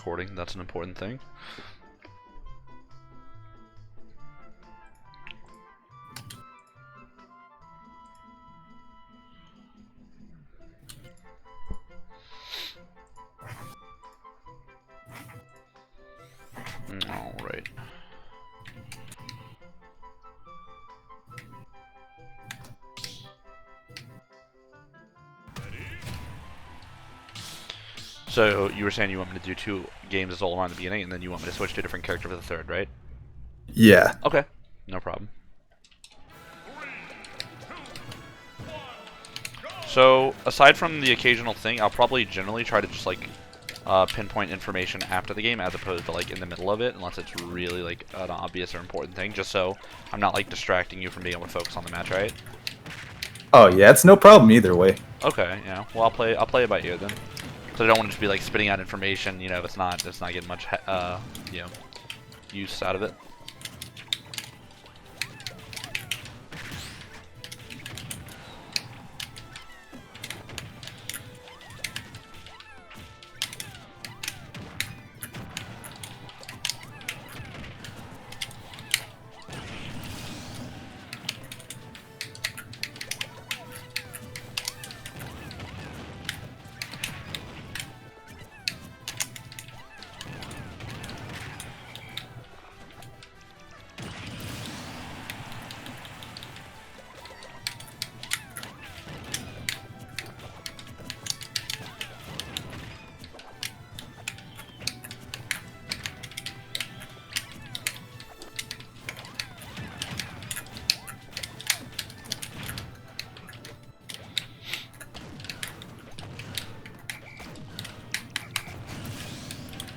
recording. That's an important thing. All right. So you were saying you want me to do 2 games as all around the beginning, and then you want me to switch to a different character for the third, right? Yeah. Okay, no problem. So aside from the occasional thing, I'll probably generally try to just like pinpoint information after the game as opposed to like in the middle of it, unless it's really like an obvious or important thing, just so I'm not like distracting you from being able to focus on the match, right? Oh yeah, it's no problem either way. Okay, yeah. Well, I'll play it by ear then. So I don't want to just be like spitting out information, you know, if it's not getting much, you know, use out of it.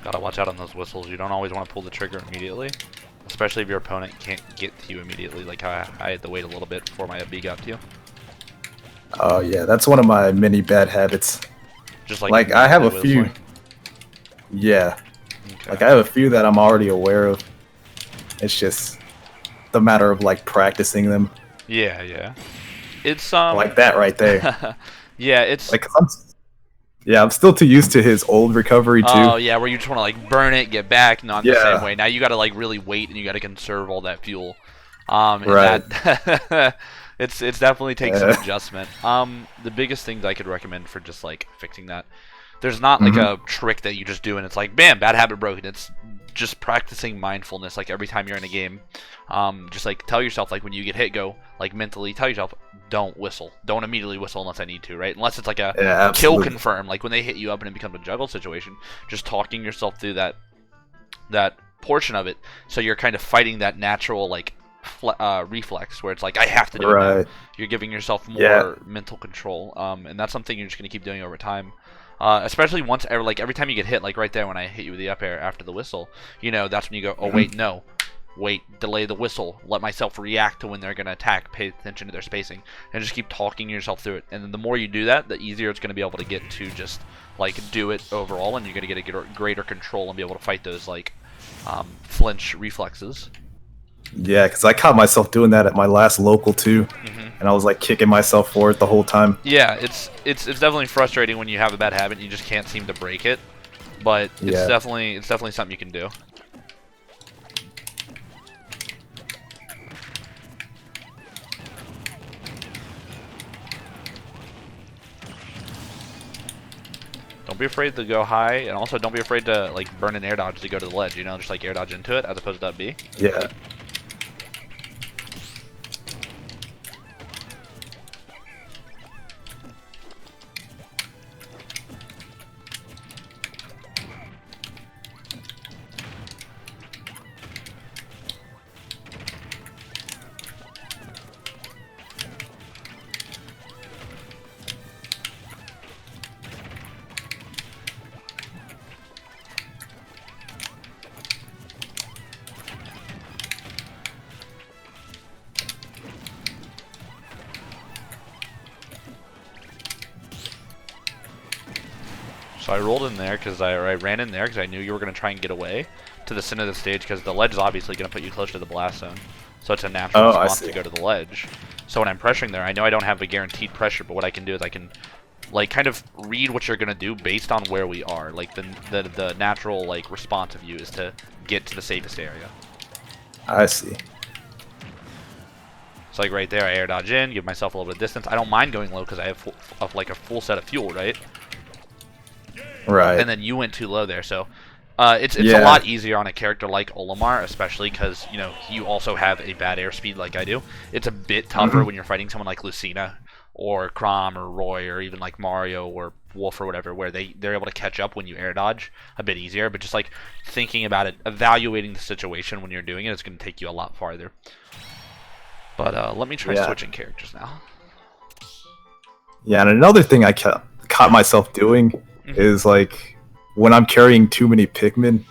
Gotta watch out on those whistles. You don't always want to pull the trigger immediately, especially if your opponent can't get to you immediately. Like how I had to wait a little bit before my FB got to you. Oh yeah, that's one of my many bad habits. Just like I have a few. whistling. Yeah. Okay. Like I have a few that I'm already aware of. It's just the matter of like practicing them. Yeah, yeah. It's like that right there. Yeah, it's like I'm still too used to his old recovery too. Oh yeah, where you just want to like burn it, get back, not the Yeah. same way. Now you gotta like really wait and you gotta conserve all that fuel. And Right. that it's definitely takes some adjustment. The biggest thing that I could recommend for just like fixing that, there's not like a trick that you just do and it's like bam, bad habit broken. It's just practicing mindfulness. Like every time you're in a game, just like tell yourself, like when you get hit, go like mentally tell yourself, don't whistle, don't immediately whistle unless I need to, right? Unless it's like a kill confirm, like when they hit you up and it becomes a juggle situation. Just talking yourself through that portion of it, so you're kind of fighting that natural like reflex where it's like I have to do it now. You're giving yourself more mental control, and that's something you're just gonna keep doing over time. Especially once, every time you get hit, like right there when I hit you with the up air after the whistle, you know, that's when you go, oh wait, no, wait, delay the whistle, let myself react to when they're gonna attack, pay attention to their spacing, and just keep talking yourself through it. And then the more you do that, the easier it's gonna be able to get to just like do it overall, and you're gonna get a greater control and be able to fight those like flinch reflexes. Yeah, because I caught myself doing that at my last local too, and I was like kicking myself for it the whole time. Yeah, it's definitely frustrating when you have a bad habit and you just can't seem to break it, but it's definitely something you can do. Don't be afraid to go high, and also don't be afraid to like burn an air dodge to go to the ledge. You know, just like air dodge into it as opposed to up B. Yeah. So I rolled in there because I ran in there because I knew you were going to try and get away to the center of the stage because the ledge is obviously going to put you close to the blast zone. So it's a natural response to go to the ledge. So when I'm pressuring there, I know I don't have a guaranteed pressure, but what I can do is I can like kind of read what you're gonna do based on where we are. Like the natural like response of you is to get to the safest area. I see. So like right there, I air dodge in, give myself a little bit of distance. I don't mind going low because I have like a full set of fuel, right? Right. And then you went too low there, so it's a lot easier on a character like Olimar, especially because you know you also have a bad airspeed like I do. It's a bit tougher when you're fighting someone like Lucina or Chrom or Roy or even like Mario or Wolf or whatever, where they're able to catch up when you air dodge a bit easier. But just like thinking about it, evaluating the situation when you're doing it, it's going to take you a lot farther. But let me try switching characters now. Yeah, and another thing I caught myself doing is like when I'm carrying too many Pikmin,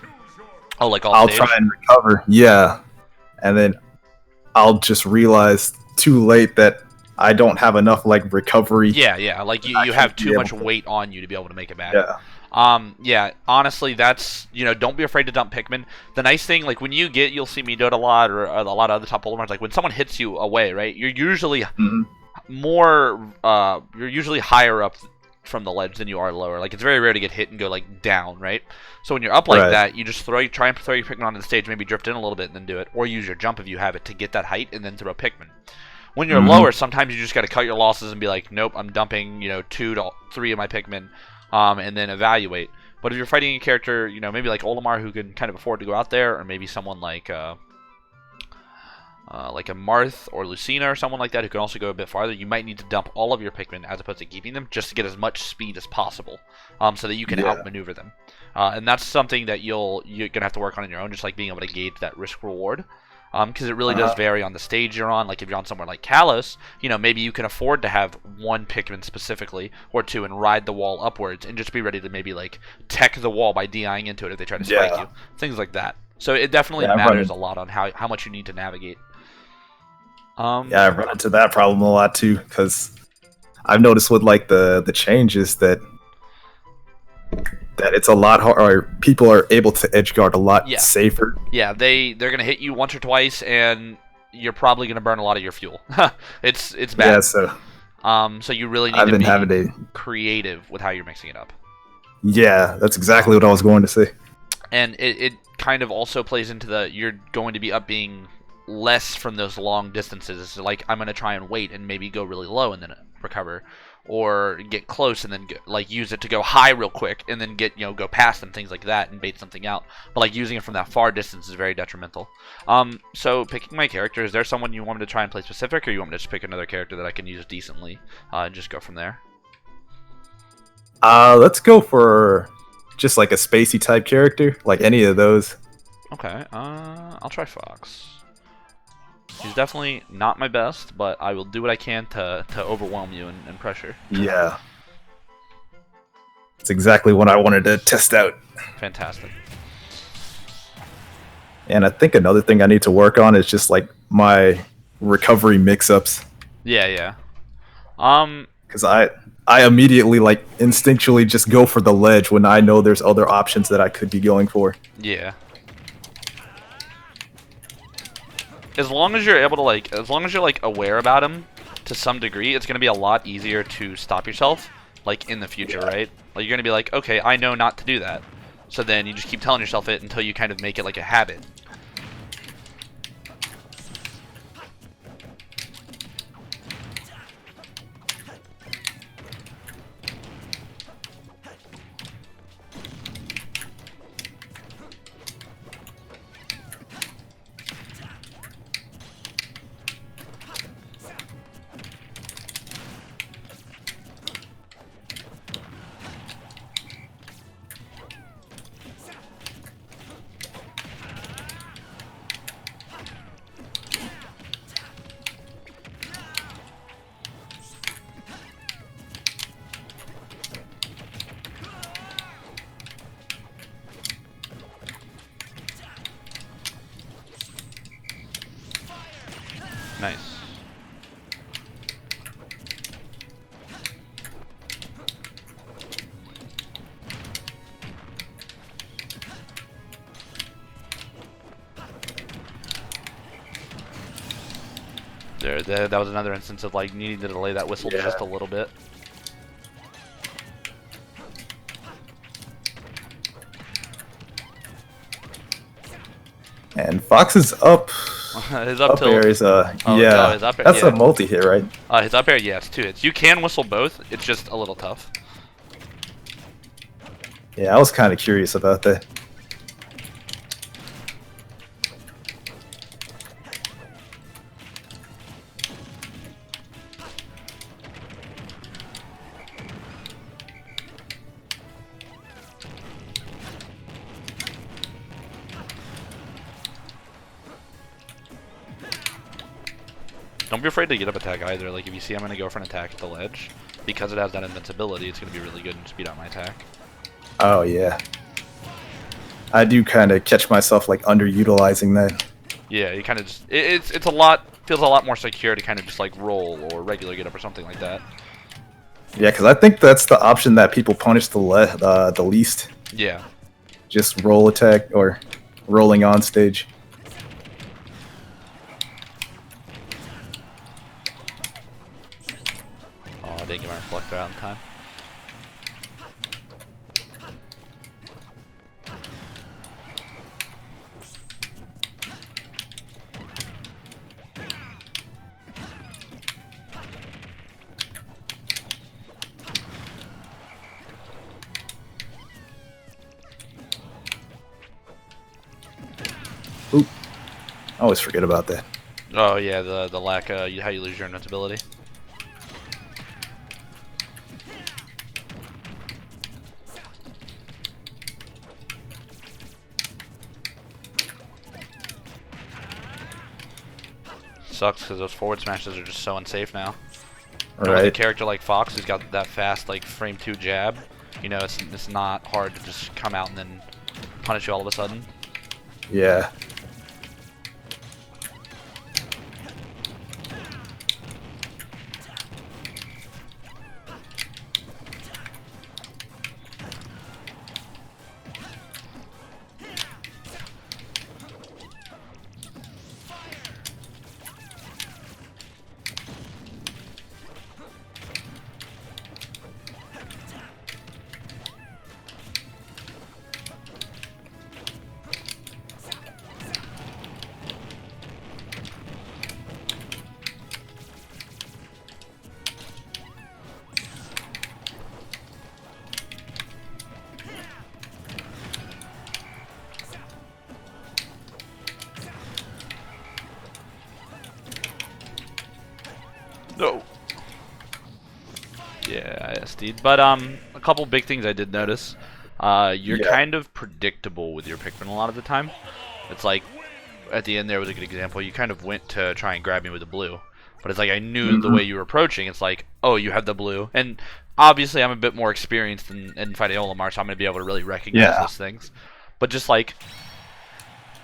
I'll try and recover. Yeah, and then I'll just realize too late that I don't have enough like recovery. Yeah, like you have too much weight on you to be able to make it back. Yeah. Yeah, honestly, that's, you know, don't be afraid to dump Pikmin. The nice thing, like, when you'll see me do it a lot, or a lot of other top Olimars, like, when someone hits you away, right, you're usually you're usually higher up from the ledge than you are lower. Like, it's very rare to get hit and go, like, down, right? So when you're up like that, you just try and throw your Pikmin onto the stage, maybe drift in a little bit and then do it, or use your jump if you have it to get that height and then throw Pikmin. When you're lower, sometimes you just got to cut your losses and be like, nope, I'm dumping, 2 to 3 of my Pikmin. And then evaluate. But if you're fighting a character, maybe like Olimar, who can kind of afford to go out there, or maybe someone like a Marth or Lucina or someone like that who can also go a bit farther, you might need to dump all of your Pikmin as opposed to keeping them, just to get as much speed as possible, so that you can outmaneuver them. And that's something that you're gonna have to work on your own, just like being able to gauge that risk reward. Because it really does vary on the stage you're on. Like if you're on somewhere like Kalos, maybe you can afford to have 1 Pikmin specifically, or 2, and ride the wall upwards, and just be ready to maybe like tech the wall by DIing into it if they try to spike you. Things like that. So it definitely matters a lot on how much you need to navigate. Yeah, I've run into that problem a lot too, because I've noticed with like the changes that it's a lot harder. People are able to edge guard a lot safer. Yeah, they're gonna hit you once or twice, and you're probably gonna burn a lot of your fuel. It's bad. Yeah, so you really need to be creative with how you're mixing it up. Yeah, that's exactly what I was going to say. And it kind of also plays into you're going to be up being less from those long distances. So like I'm gonna try and wait and maybe go really low and then recover, or get close and then use it to go high real quick and then go past them, things like that, and bait something out. But like using it from that far distance is very detrimental. So picking my character, is there someone you want me to try and play specific, or you want me to just pick another character that I can use decently and just go from there? Let's go for just like a spacey type character, like any of those. Okay, I'll try Fox. He's definitely not my best, but I will do what I can to overwhelm you and pressure. Yeah. It's exactly what I wanted to test out. Fantastic. And I think another thing I need to work on is just like my recovery mix-ups. Yeah. Because I immediately like instinctually just go for the ledge when I know there's other options that I could be going for. Yeah. As long as you're able to as long as you're aware about him to some degree, it's gonna be a lot easier to stop yourself in the future, right? Like you're gonna be like, okay, I know not to do that. So then you just keep telling yourself it until you kind of make it like a habit. Nice. That was another instance of needing to delay that whistle just a little bit. And Fox is up. His up tilt. Air is yeah. No, his up air, that's yeah. a multi-hit, right? His up air, yeah, it's 2 hits. You can whistle both. It's just a little tough. Yeah, I was kind of curious about that. Don't be afraid to get up attack either. Like, if you see I'm going to go for an attack at the ledge, because it has that invincibility, it's going to be really good and speed up my attack. Oh, yeah. I do kind of catch myself, like, underutilizing that. Yeah, you kind of just... It's a lot... Feels a lot more secure to kind of just, like, roll or regular get up or something like that. Yeah, because I think that's the option that people punish the least. Yeah. Just roll attack or rolling on stage. I didn't get my reflector out in time. Oop. I always forget about that. Oh yeah, the lack of how you lose your invincibility. Sucks because those forward smashes are just so unsafe now. Right. With a character like Fox who's got that fast like frame 2 jab, you know, it's not hard to just come out and then punish you all of a sudden. Yeah. No. Yeah, I SD'd. But a couple big things I did notice. You're kind of predictable with your Pikmin a lot of the time. It's like at the end there was a good example. You kind of went to try and grab me with the blue, but it's like I knew the way you were approaching. It's like, oh, you have the blue, and obviously I'm a bit more experienced in fighting Olimar, so I'm gonna be able to really recognize those things. But just like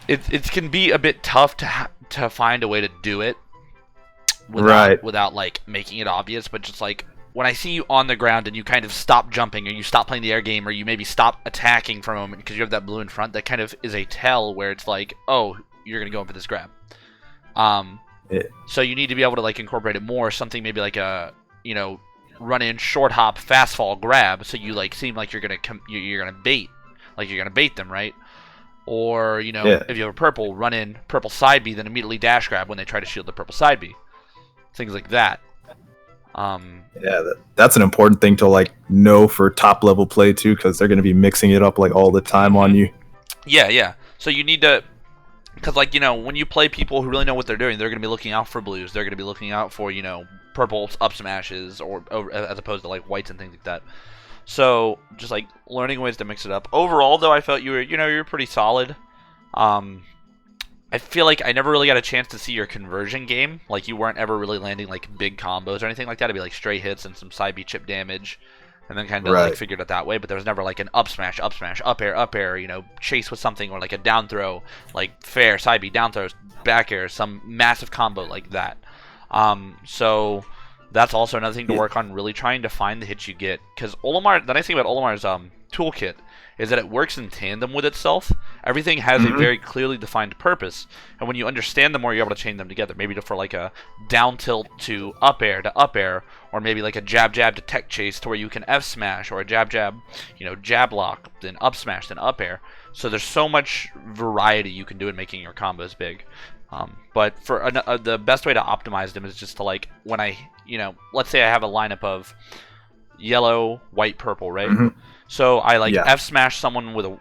it can be a bit tough to find a way to do it without like making it obvious. But just like when I see you on the ground and you kind of stop jumping or you stop playing the air game or you maybe stop attacking for a moment because you have that blue in front, that kind of is a tell where it's like, oh, you're gonna go in for this grab. So you need to be able to like incorporate it more. Something maybe like a run in, short hop, fast fall, grab. So you like seem like you're gonna bait, like you're gonna bait them, right? Or if you have a purple, run in, purple side B, then immediately dash grab when they try to shield the purple side B. Things like that. Yeah, that's an important thing to like know for top level play too, because they're going to be mixing it up like all the time on you. Yeah. So you need to, because like when you play people who really know what they're doing, they're going to be looking out for blues. They're going to be looking out for purples up smashes or as opposed to like whites and things like that. So just like learning ways to mix it up. Overall, though, I felt you were pretty solid. I feel like I never really got a chance to see your conversion game. Like you weren't ever really landing like big combos or anything like that. It'd be like straight hits and some side B chip damage, and then kind of like figured it that way. But there was never like an up smash, up air, chase with something, or like a down throw, like fair side B down throws, back air, some massive combo like that. So that's also another thing to work on, really trying to find the hits you get. Because Olimar, the nice thing about Olimar's toolkit is that it works in tandem with itself. Everything has a very clearly defined purpose, and when you understand them more, you're able to chain them together. Maybe for like a down tilt to up air, or maybe like a jab to tech chase to where you can F smash, or a jab, jab lock, then up smash, then up air. So there's so much variety you can do in making your combos big. But for the best way to optimize them is just to, like, when I, let's say I have a lineup of yellow, white, purple, right? So I F smash someone with a,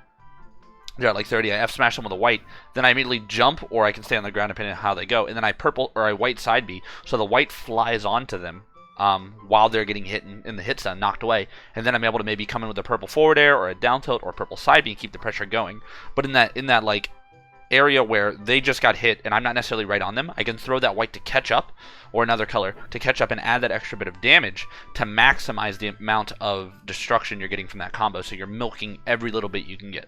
they're at like 30, I F smash them with a white, then I immediately jump, or I can stay on the ground depending on how they go, and then I purple or I white side B, so the white flies onto them while they're getting hit in the hit stun, knocked away, and then I'm able to maybe come in with a purple forward air or a down tilt or a purple side B and keep the pressure going. But in that like area where they just got hit and I'm not necessarily right on them, I can throw that white to catch up, or another color to catch up and add that extra bit of damage to maximize the amount of destruction you're getting from that combo, so you're milking every little bit you can get.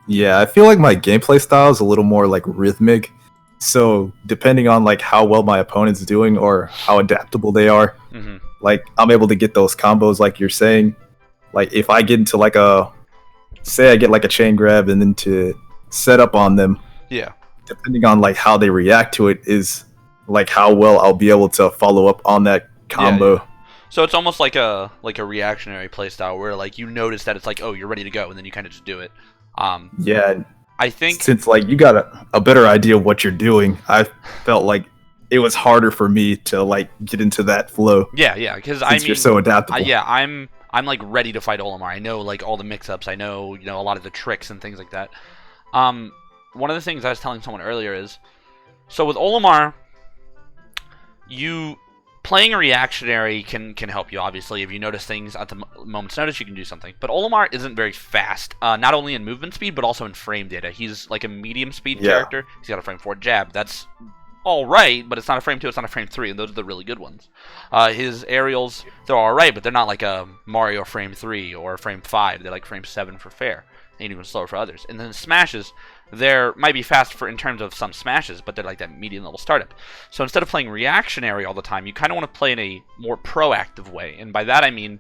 Yeah, I feel like my gameplay style is a little more like rhythmic. So depending on like how well my opponent's doing or how adaptable they are, like I'm able to get those combos like you're saying. Like if I get into like say I get like a chain grab and then to set up on them. Yeah. Depending on like how they react to it is like how well I'll be able to follow up on that combo. Yeah. So it's almost like a reactionary playstyle where like you notice that it's like, oh, you're ready to go, and then you kind of just do it. Yeah. I think since like you got a better idea of what you're doing, I felt like it was harder for me to like get into that flow. Yeah, because you're so adaptable. I'm like ready to fight Olimar. I know like all the mix-ups. I know a lot of the tricks and things like that. One of the things I was telling someone earlier is, so with Olimar, playing a reactionary can help you, obviously. If you notice things at the moment's notice, you can do something. But Olimar isn't very fast, not only in movement speed, but also in frame data. He's like a medium speed character. He's got a frame 4 jab. That's alright, but it's not a frame 2, it's not a frame 3, and those are the really good ones. His aerials, they're alright, but they're not like a Mario frame 3 or frame 5. They're like frame 7 for fair, and even slower for others. And then the smashes, they might be fast in terms of some smashes, but they're like that medium level startup. So instead of playing reactionary all the time, you kind of want to play in a more proactive way. And by that I mean,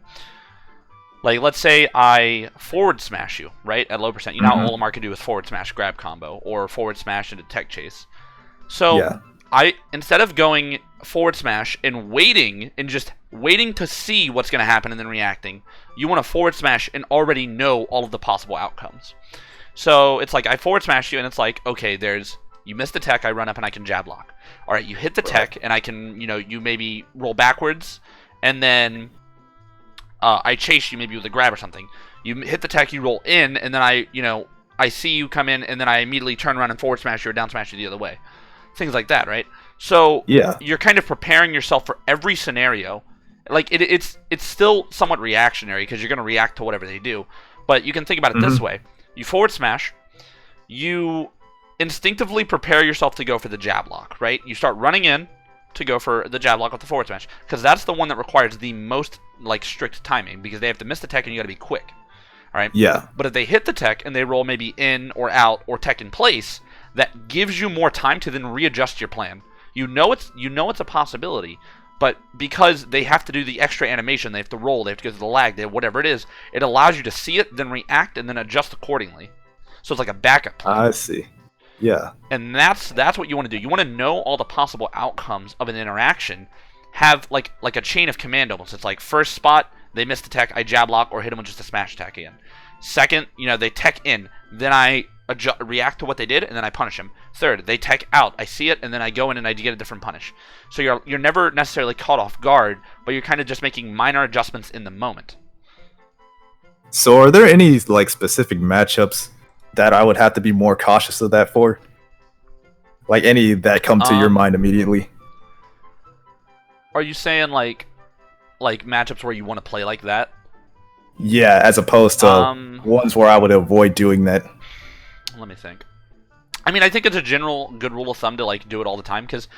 like, let's say I forward smash you, right, at low percent. You know how Olimar can do with forward smash grab combo, or forward smash into tech chase. So instead of going forward smash and waiting to see what's going to happen and then reacting, you want to forward smash and already know all of the possible outcomes. So it's like I forward smash you, and it's like, okay, you missed the tech, I run up and I can jab lock. All right, you hit the tech, and I can, you maybe roll backwards, and then I chase you maybe with a grab or something. You hit the tech, you roll in, and then I see you come in, and then I immediately turn around and forward smash you or down smash you the other way. Things like that, right? So you're kind of preparing yourself for every scenario. Like it's still somewhat reactionary because you're going to react to whatever they do, but you can think about it this way. You forward smash, you instinctively prepare yourself to go for the jab lock, right? You start running in to go for the jab lock with the forward smash, because that's the one that requires the most like strict timing, because they have to miss the tech and you got to be quick. All right? Yeah. But if they hit the tech and they roll maybe in or out or tech in place, that gives you more time to then readjust your plan. You know it's a possibility, but because they have to do the extra animation, they have to roll, they have to go through the lag, whatever it is, it allows you to see it, then react, and then adjust accordingly. So it's like a backup plan. I see. Yeah. And that's what you want to do. You want to know all the possible outcomes of an interaction. Have like a chain of command almost. It's like first spot, they missed the tech, I jab lock or hit them with just a smash attack again. Second, they tech in, then I react to what they did, and then I punish them. Third, they tech out, I see it, and then I go in and I get a different punish. So you're never necessarily caught off guard, but you're kind of just making minor adjustments in the moment. So are there any like specific matchups that I would have to be more cautious of that for? Like any that come to your mind immediately? Are you saying like matchups where you want to play like that? Yeah, as opposed to ones where I would avoid doing that. Let me think. I mean, I think it's a general good rule of thumb to like do it all the time, because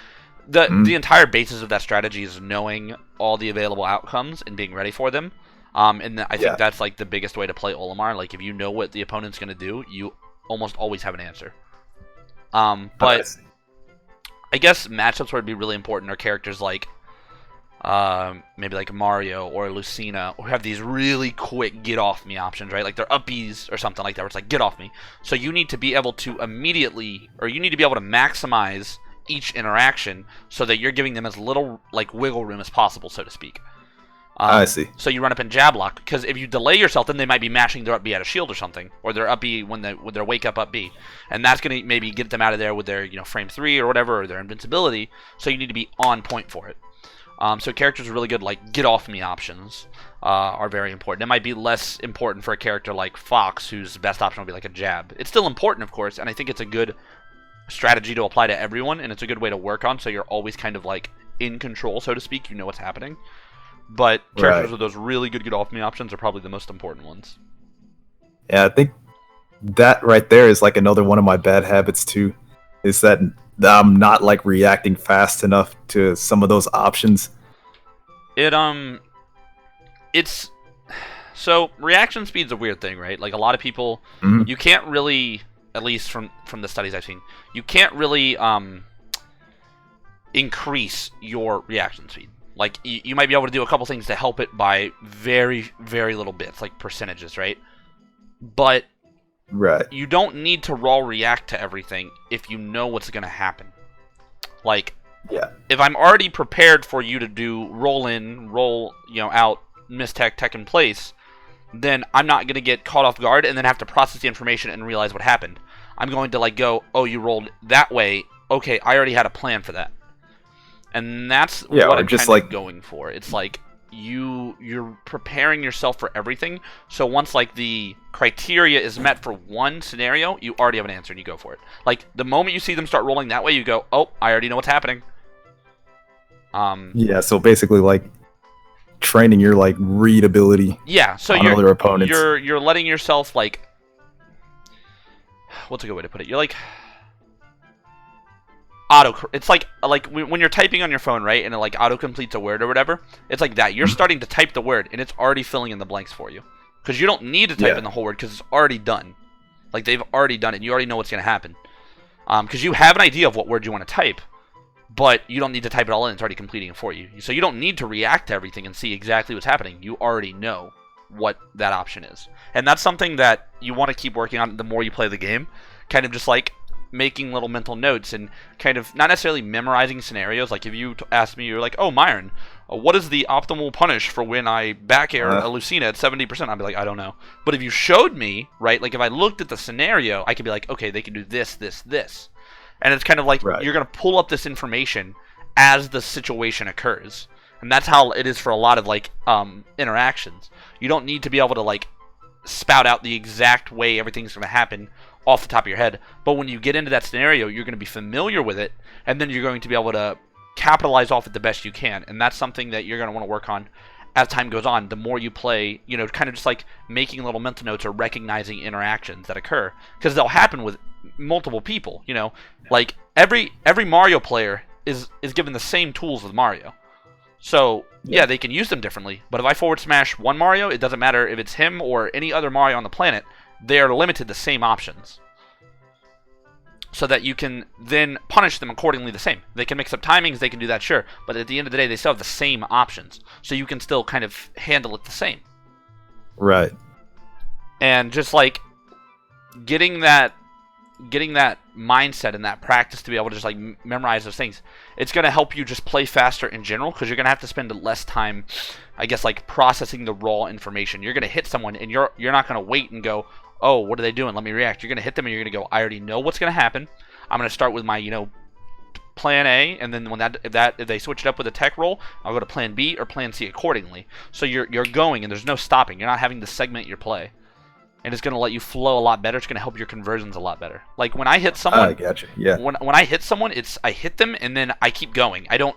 the entire basis of that strategy is knowing all the available outcomes and being ready for them. And I think that's like the biggest way to play Olimar. Like if you know what the opponent's going to do, you almost always have an answer. But I guess matchups where it'd be really important are characters like maybe like Mario or Lucina, or have these really quick get off me options, right? Like they're uppies or something like that, where it's like get off me. So you need to be able to maximize each interaction so that you're giving them as little like wiggle room as possible, so to speak. I see. So you run up and jab lock, because if you delay yourself, then they might be mashing their up B at a shield or something, or their up B when their wake up B, and that's gonna maybe get them out of there with their frame 3 or whatever, or their invincibility. So you need to be on point for it. So characters are really good, like get off me options are very important. It might be less important for a character like Fox, whose best option will be like a jab. It's still important, of course, and I think it's a good strategy to apply to everyone, and it's a good way to work on, so you're always kind of like in control, so to speak. You know what's happening. But characters with those really good get off me options are probably the most important ones. Yeah, I think that right there is like another one of my bad habits too, is that I'm not like reacting fast enough to some of those options. It's so reaction speed's a weird thing, right? Like a lot of people, you can't really, at least from the studies I've seen, you can't really increase your reaction speed. Like, you might be able to do a couple things to help it by very, very little bits, like percentages, right? But you don't need to raw react to everything if you know what's going to happen. Like, if I'm already prepared for you to do roll in, roll, out, mistech, tech in place, then I'm not going to get caught off guard and then have to process the information and realize what happened. I'm going to, like, go, oh, you rolled that way. Okay, I already had a plan for that. And that's what I'm just kind of going for. It's like you're preparing yourself for everything. So once like the criteria is met for one scenario, you already have an answer and you go for it. Like the moment you see them start rolling that way, you go, "Oh, I already know what's happening." Yeah. So basically, like training your like read ability. Yeah. So on other opponents. You're letting yourself like. What's a good way to put it? You're like. It's like when you're typing on your phone, right, and it like auto completes a word or whatever. It's like that. You're starting to type the word, and it's already filling in the blanks for you, because you don't need to type in the whole word because it's already done. Like they've already done it, and you already know what's going to happen. Because you have an idea of what word you want to type, but you don't need to type it all in. It's already completing it for you. So you don't need to react to everything and see exactly what's happening. You already know what that option is, and that's something that you want to keep working on the more you play the game. Kind of just like making little mental notes and kind of not necessarily memorizing scenarios. Like if you asked me, you're like, oh, Myran, what is the optimal punish for when I back air a Lucina at 70%? I'd be like, I don't know. But if you showed me, right, like if I looked at the scenario, I could be like, okay, they can do this, this, this. And it's kind of like you're going to pull up this information as the situation occurs. And that's how it is for a lot of like interactions. You don't need to be able to like spout out the exact way everything's going to happen off the top of your head, but when you get into that scenario, you're going to be familiar with it, and then you're going to be able to capitalize off it the best you can, and that's something that you're going to want to work on as time goes on. The more you play, kind of just like making little mental notes or recognizing interactions that occur, because they'll happen with multiple people. Like every Mario player is given the same tools with Mario, so yeah, they can use them differently. But if I forward smash one Mario, it doesn't matter if it's him or any other Mario on the planet. They are limited to the same options, so that you can then punish them accordingly the same. They can mix up timings, they can do that, sure, but at the end of the day, they still have the same options, so you can still kind of handle it the same. Right. And just like getting that mindset and that practice to be able to just like memorize those things, it's going to help you just play faster in general, because you're going to have to spend less time, I guess, like processing the raw information. You're going to hit someone and you're not going to wait and go, oh, what are they doing? Let me react. You're going to hit them and you're going to go, I already know what's going to happen. I'm going to start with my, plan A, and then when if they switch it up with a tech roll, I'll go to plan B or plan C accordingly. So you're going and there's no stopping. You're not having to segment your play. And it's going to let you flow a lot better. It's going to help your conversions a lot better. Like when I hit someone, I gotcha. Yeah. When I hit someone, I hit them and then I keep going. I don't,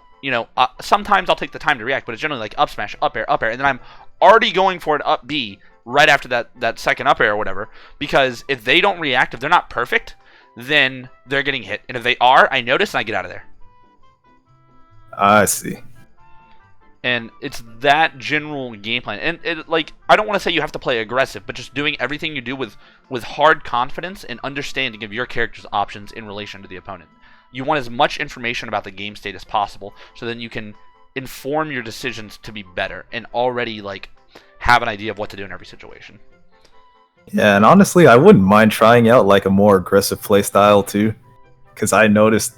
sometimes I'll take the time to react, but it's generally like up smash, up air, and then I'm already going for an up B right after that second up air or whatever. Because if they don't react, if they're not perfect, then they're getting hit. And if they are, I notice and I get out of there. I see. And it's that general game plan. And I don't want to say you have to play aggressive, but just doing everything you do with hard confidence and understanding of your character's options in relation to the opponent. You want as much information about the game state as possible, so then you can inform your decisions to be better and already have an idea of what to do in every situation. Yeah, and honestly, I wouldn't mind trying out a more aggressive play style too, because I noticed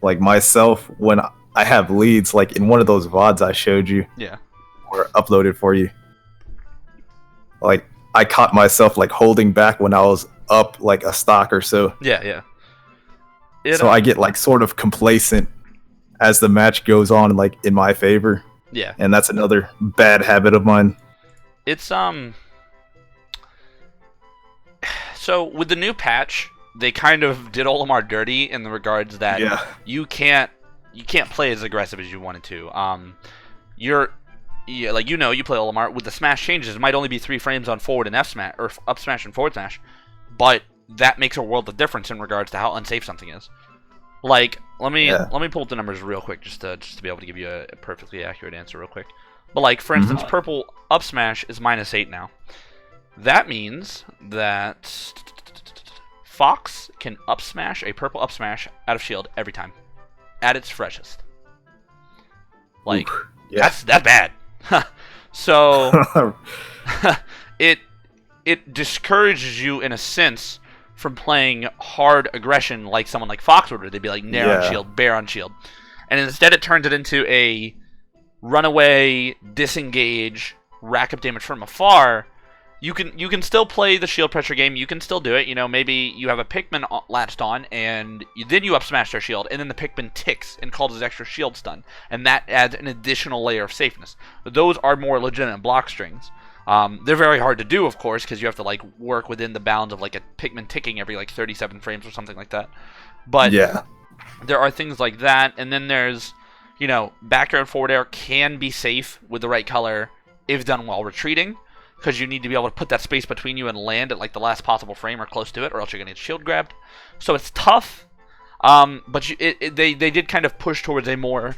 myself when I have leads, in one of those VODs I showed you. Yeah. or uploaded for you. Like, I caught myself like holding back when I was up like a stock or so. Yeah. So I get like sort of complacent as the match goes on, like in my favor. Yeah. And that's another bad habit of mine. It's so with the new patch, they kind of did Olimar dirty in the regards that you can't play as aggressive as you wanted to. You play Olimar with the smash changes. It might only be 3 frames on forward and F smash or up smash and forward smash, but that makes a world of difference in regards to how unsafe something is. Like, let me pull up the numbers real quick just to be able to give you a perfectly accurate answer real quick. But like, for instance, purple up smash is -8 now. That means that Fox can up smash a purple up smash out of shield every time at its freshest. Like, that's bad. So it discourages you in a sense from playing hard aggression like someone like Fox would. They'd be like Nair on shield, Bear on shield, and instead it turns it into a runaway, disengage, rack up damage from afar. You can still play the shield pressure game. You can still do it. You know, maybe you have a Pikmin latched on, and then you up smash their shield, and then the Pikmin ticks and causes extra shield stun, and that adds an additional layer of safeness. Those are more legitimate block strings. They're very hard to do, of course, because you have to like work within the bounds of like a Pikmin ticking every like 37 frames or something like that. But there are things like that, and then there's, you know, back air and forward air can be safe with the right color if done while retreating, because you need to be able to put that space between you and land at like the last possible frame or close to it, or else you're gonna get shield grabbed. So it's tough, but they did kind of push towards a more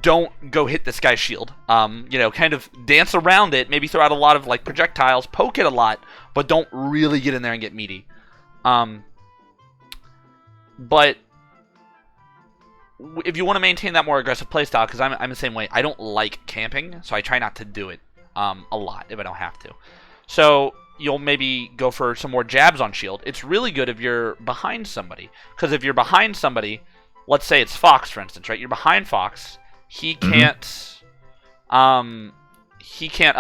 don't go hit this guy's shield. You know, kind of dance around it, maybe throw out a lot of like projectiles, poke it a lot, but don't really get in there and get meaty. But if you want to maintain that more aggressive playstyle, because I'm the same way, I don't like camping, so I try not to do it a lot if I don't have to. So you'll maybe go for some more jabs on shield. It's really good if you're behind somebody, because if you're behind somebody, let's say it's Fox, for instance, right? You're behind Fox. He can't up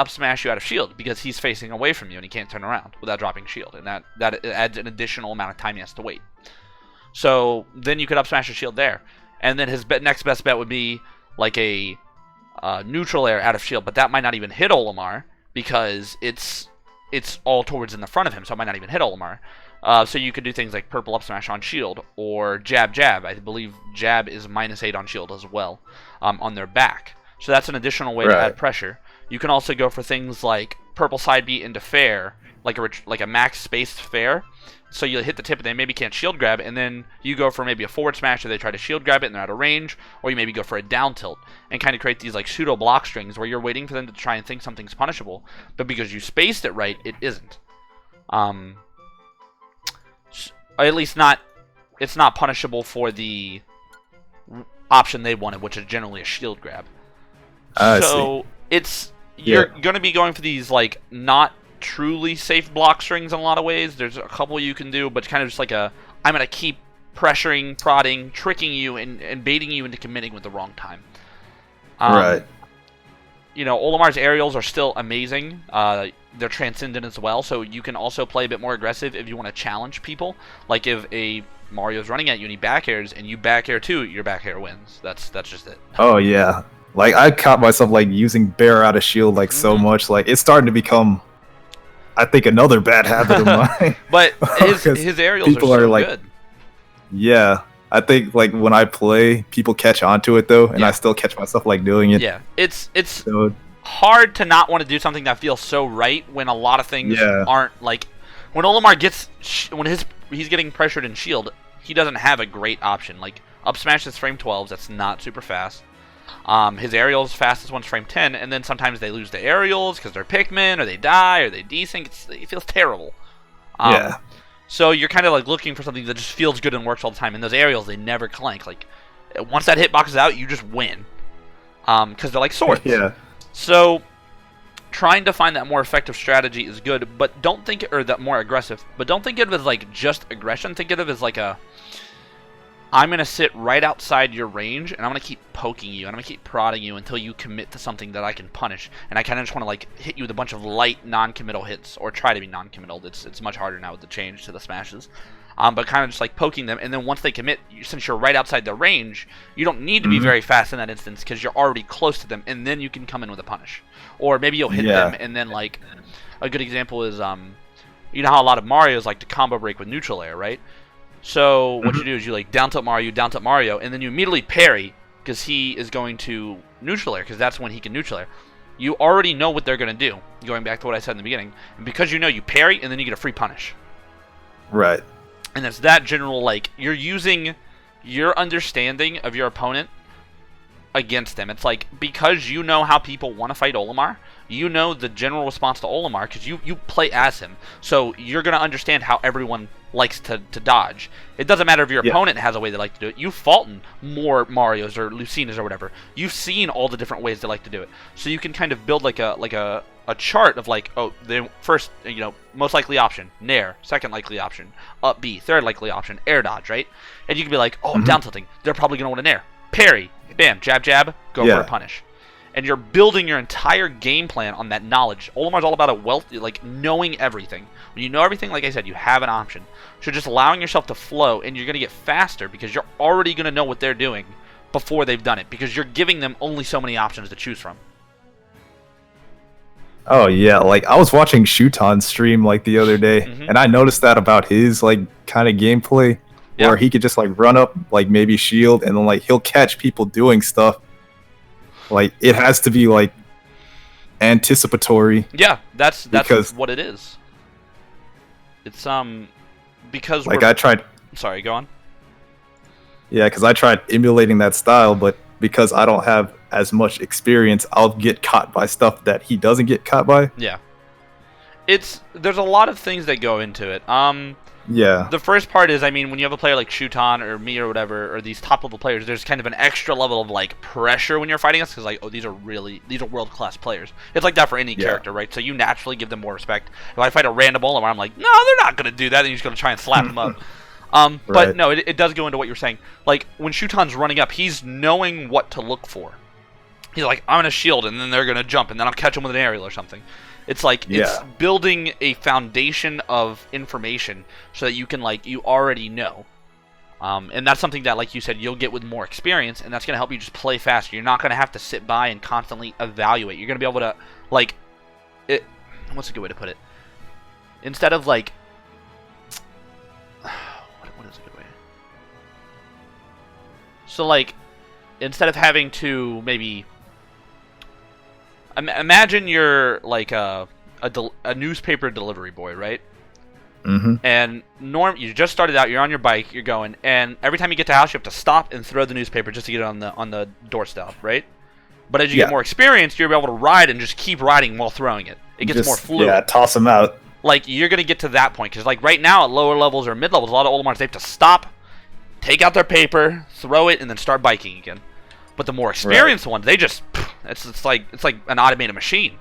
smash you out of shield because he's facing away from you and he can't turn around without dropping shield, and that adds an additional amount of time he has to wait. So then you could up smash your shield there, and then his next best bet would be like a neutral air out of shield, but that might not even hit Olimar because it's all towards in the front of him, so it might not even hit Olimar. So you could do things like purple up smash on shield or jab. I believe jab is -8 on shield as well on their back. So that's an additional way to add pressure. You can also go for things like purple side beat into fair, like a max spaced fair. So you hit the tip and they maybe can't shield grab, and then you go for maybe a forward smash or they try to shield grab it and they're out of range, or you maybe go for a down tilt and kind of create these like pseudo block strings where you're waiting for them to try and think something's punishable, but because you spaced it right, it isn't. At least it's not punishable for the option they wanted, which is generally a shield grab. So you're going to be going for these like not truly safe block strings in a lot of ways. There's a couple you can do, but kind of just like I'm going to keep pressuring, prodding, tricking you, and baiting you into committing with the wrong time. You know, Olimar's aerials are still amazing. They're transcendent as well, so you can also play a bit more aggressive if you want to challenge people. Like if a Mario's running at you and he back airs and you back air too, your back air wins. That's just it. Oh yeah. Like I caught myself like using Bear out of shield like so much. Like it's starting to become, I think, another bad habit of mine. But his aerials are so like, good. Yeah. I think like when I play, people catch on to it though, and I still catch myself like doing it. Yeah. It's hard to not want to do something that feels so right when a lot of things aren't like when Olimar gets he's getting pressured in shield, he doesn't have a great option. Like up smash is frame 12s, that's not super fast. His aerials fastest one's frame 10, and then sometimes they lose the aerials because they're Pikmin or they die or they desync. It feels terrible. So you're kind of like looking for something that just feels good and works all the time. And those aerials, they never clank. Like once that hitbox is out, you just win because they're like swords. So trying to find that more effective strategy is good, but don't think, or that more aggressive, but don't think of it as like just aggression. Think of it as like I'm going to sit right outside your range, and I'm going to keep poking you, and I'm going to keep prodding you until you commit to something that I can punish. And I kind of just want to like hit you with a bunch of light, non-committal hits, or try to be non-committal. It's much harder now with the change to the smashes. But kind of just like poking them, and then once they commit, since you're right outside their range, you don't need to be very fast in that instance because you're already close to them, and then you can come in with a punish. Or maybe you'll hit them, and then like a good example is you know how a lot of Marios like to combo break with neutral air, right? So what you do is you like down tilt Mario, and then you immediately parry because he is going to neutral air because that's when he can neutral air. You already know what they're going to do, going back to what I said in the beginning. And because you know, you parry, and then you get a free punish. Right. And it's that general, like, you're using your understanding of your opponent against them. It's like, because you know how people want to fight Olimar, you know the general response to Olimar, because you play as him. So you're going to understand how everyone likes to dodge. It doesn't matter if your opponent has a way they like to do it. You've fought in more Marios or Lucinas or whatever. You've seen all the different ways they like to do it. So you can kind of build like a chart of like, oh, the first, you know, most likely option, Nair, second likely option, up B, third likely option, air dodge, right? And you can be like, oh, I'm down tilting. They're probably going to want a Nair. Parry, bam, jab, jab, go for a punish. And you're building your entire game plan on that knowledge. Olimar's all about a wealth, like knowing everything. When you know everything, like I said, you have an option. So just allowing yourself to flow, and you're going to get faster because you're already going to know what they're doing before they've done it, because you're giving them only so many options to choose from. Oh yeah, like I was watching Shuton stream like the other day, and I noticed that about his like kind of gameplay, where he could just like run up, like maybe shield, and then like he'll catch people doing stuff. Like it has to be like anticipatory. Yeah, that's what it is. It's because like I tried. Sorry, go on. Yeah, because I tried emulating that style, but because I don't have as much experience, I'll get caught by stuff that he doesn't get caught by. Yeah. There's a lot of things that go into it. Yeah. The first part is, I mean, when you have a player like Shuton or me or whatever, or these top level players, there's kind of an extra level of like pressure when you're fighting us, because like, oh, these are world class players. It's like that for any character, right? So you naturally give them more respect. If I fight a random Olimar, I'm like, no, they're not gonna do that, and you're just gonna try and slap them up. But no, it does go into what you're saying. Like when Shuton's running up, he's knowing what to look for. He's like, I'm gonna shield, and then they're gonna jump, and then I'll catch him with an aerial or something. It's like it's building a foundation of information so that you can you already know, and that's something that, like you said, you'll get with more experience, and that's gonna help you just play faster. You're not gonna have to sit by and constantly evaluate. You're gonna be able to what's a good way to put it? Instead of what is a good way? So instead of having to maybe. Imagine you're like a newspaper delivery boy, right? And you just started out. You're on your bike. You're going, and every time you get to the house, you have to stop and throw the newspaper just to get it on the doorstep, right? But as you get more experience, you're able to ride and just keep riding while throwing it. It gets more fluid. Yeah, toss them out. Like you're gonna get to that point because right now at lower levels or mid levels, a lot of Olimars, they have to stop, take out their paper, throw it, and then start biking again. But the more experienced ones, they just it's like an automated machine,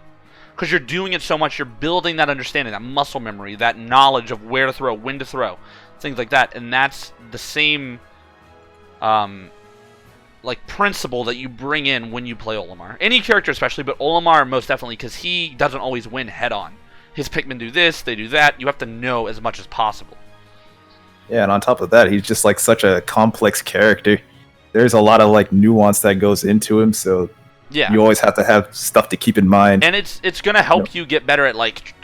because you're doing it so much. You're building that understanding, that muscle memory, that knowledge of where to throw, when to throw, things like that. And that's the same principle that you bring in when you play Olimar. Any character especially, but Olimar most definitely, because he doesn't always win head on. His Pikmin do this, they do that. You have to know as much as possible. Yeah, and on top of that, he's just like such a complex character. There's a lot of nuance that goes into him, so you always have to have stuff to keep in mind. And it's going to help you get better at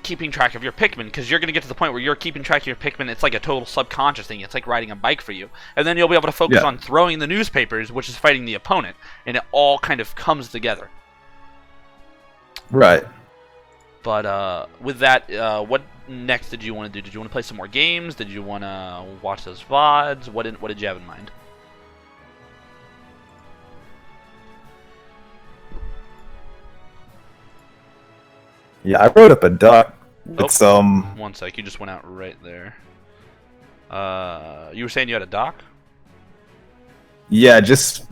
keeping track of your Pikmin, because you're going to get to the point where you're keeping track of your Pikmin. It's like a total subconscious thing. It's like riding a bike for you. And then you'll be able to focus on throwing the newspapers, which is fighting the opponent, and it all kind of comes together. Right. But with that, what next did you want to do? Did you want to play some more games? Did you want to watch those VODs? What did you have in mind? Yeah, I wrote up a doc. It's One sec, you just went out right there. You were saying you had a doc? Yeah, just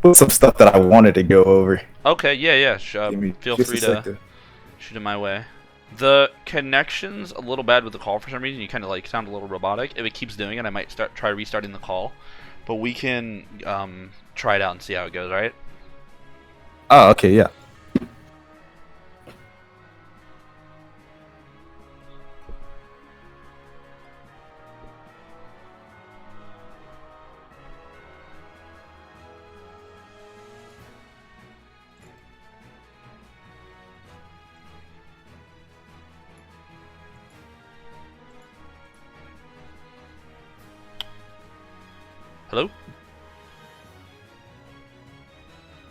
put some stuff that I wanted to go over. Okay, yeah. Feel free to shoot it my way. The connection's a little bad with the call for some reason. You kind of sound a little robotic. If it keeps doing it, I might try restarting the call. but we can try it out and see how it goes. All right? Oh, okay, yeah. Hello?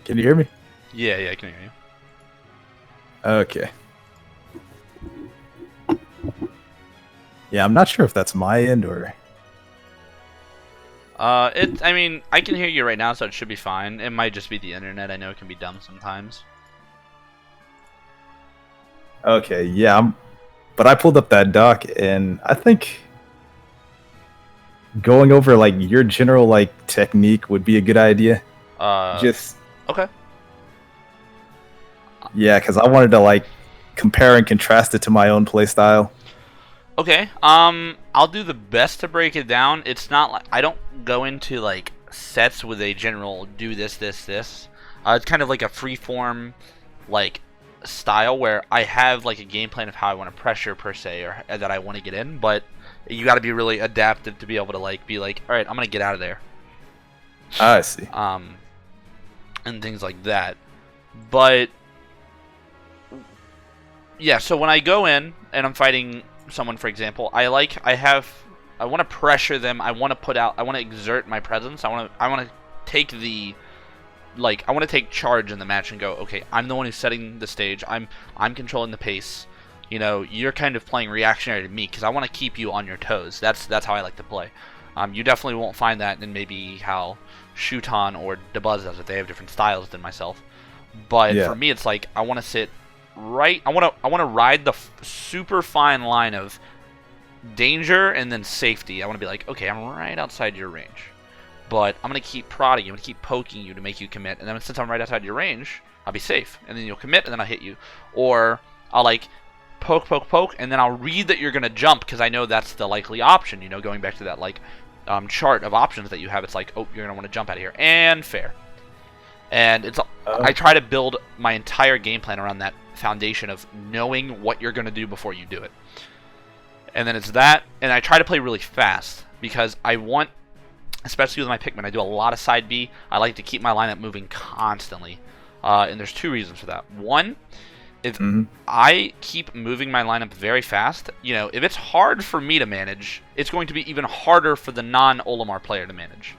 Can you hear me? Yeah, I can hear you. Okay. Yeah, I'm not sure if that's my end or... I mean, I can hear you right now, so it should be fine. It might just be the internet. I know it can be dumb sometimes. Okay, yeah, but I pulled up that doc, and I think going over, like, your general, like, technique would be a good idea. Just... Okay. Yeah, because I wanted to, like, compare and contrast it to my own playstyle. Okay, I'll do the best to break it down. It's not like I don't go into like sets with a general do this. It's kind of like a free-form like style where I have like a game plan of how I want to pressure per se or that I want to get in, but you got to be really adaptive to be able to like be like, all right, I'm gonna get out of there. I see. And things like that, but yeah. So when I go in and I'm fighting someone, for example, I want to pressure them. I want to exert my presence. I want to take I want to take charge in the match and go, okay, I'm the one who's setting the stage. I'm controlling the pace. You know, you're kind of playing reactionary to me because I want to keep you on your toes. That's how I like to play. You definitely won't find that in maybe how Shuton or Dabuz does it. They have different styles than myself. But for me, it's like I want to sit right. I want to ride the super fine line of danger and then safety. I want to be like, okay, I'm right outside your range, but I'm gonna keep prodding you. I'm gonna keep poking you to make you commit. And then since I'm right outside your range, I'll be safe. And then you'll commit, and then I'll hit you. Or I'll like poke, and then I'll read that you're gonna jump because I know that's the likely option. You know, going back to that like chart of options that you have, it's like, oh, you're gonna want to jump out of here, and fair. And it's I try to build my entire game plan around that foundation of knowing what you're going to do before you do it. And then it's that, and I try to play really fast because I want, especially with my Pikmin, I do a lot of side B. I like to keep my lineup moving constantly. And there's two reasons for that. One, if I keep moving my lineup very fast, you know, if it's hard for me to manage, it's going to be even harder for the non-Olimar player to manage.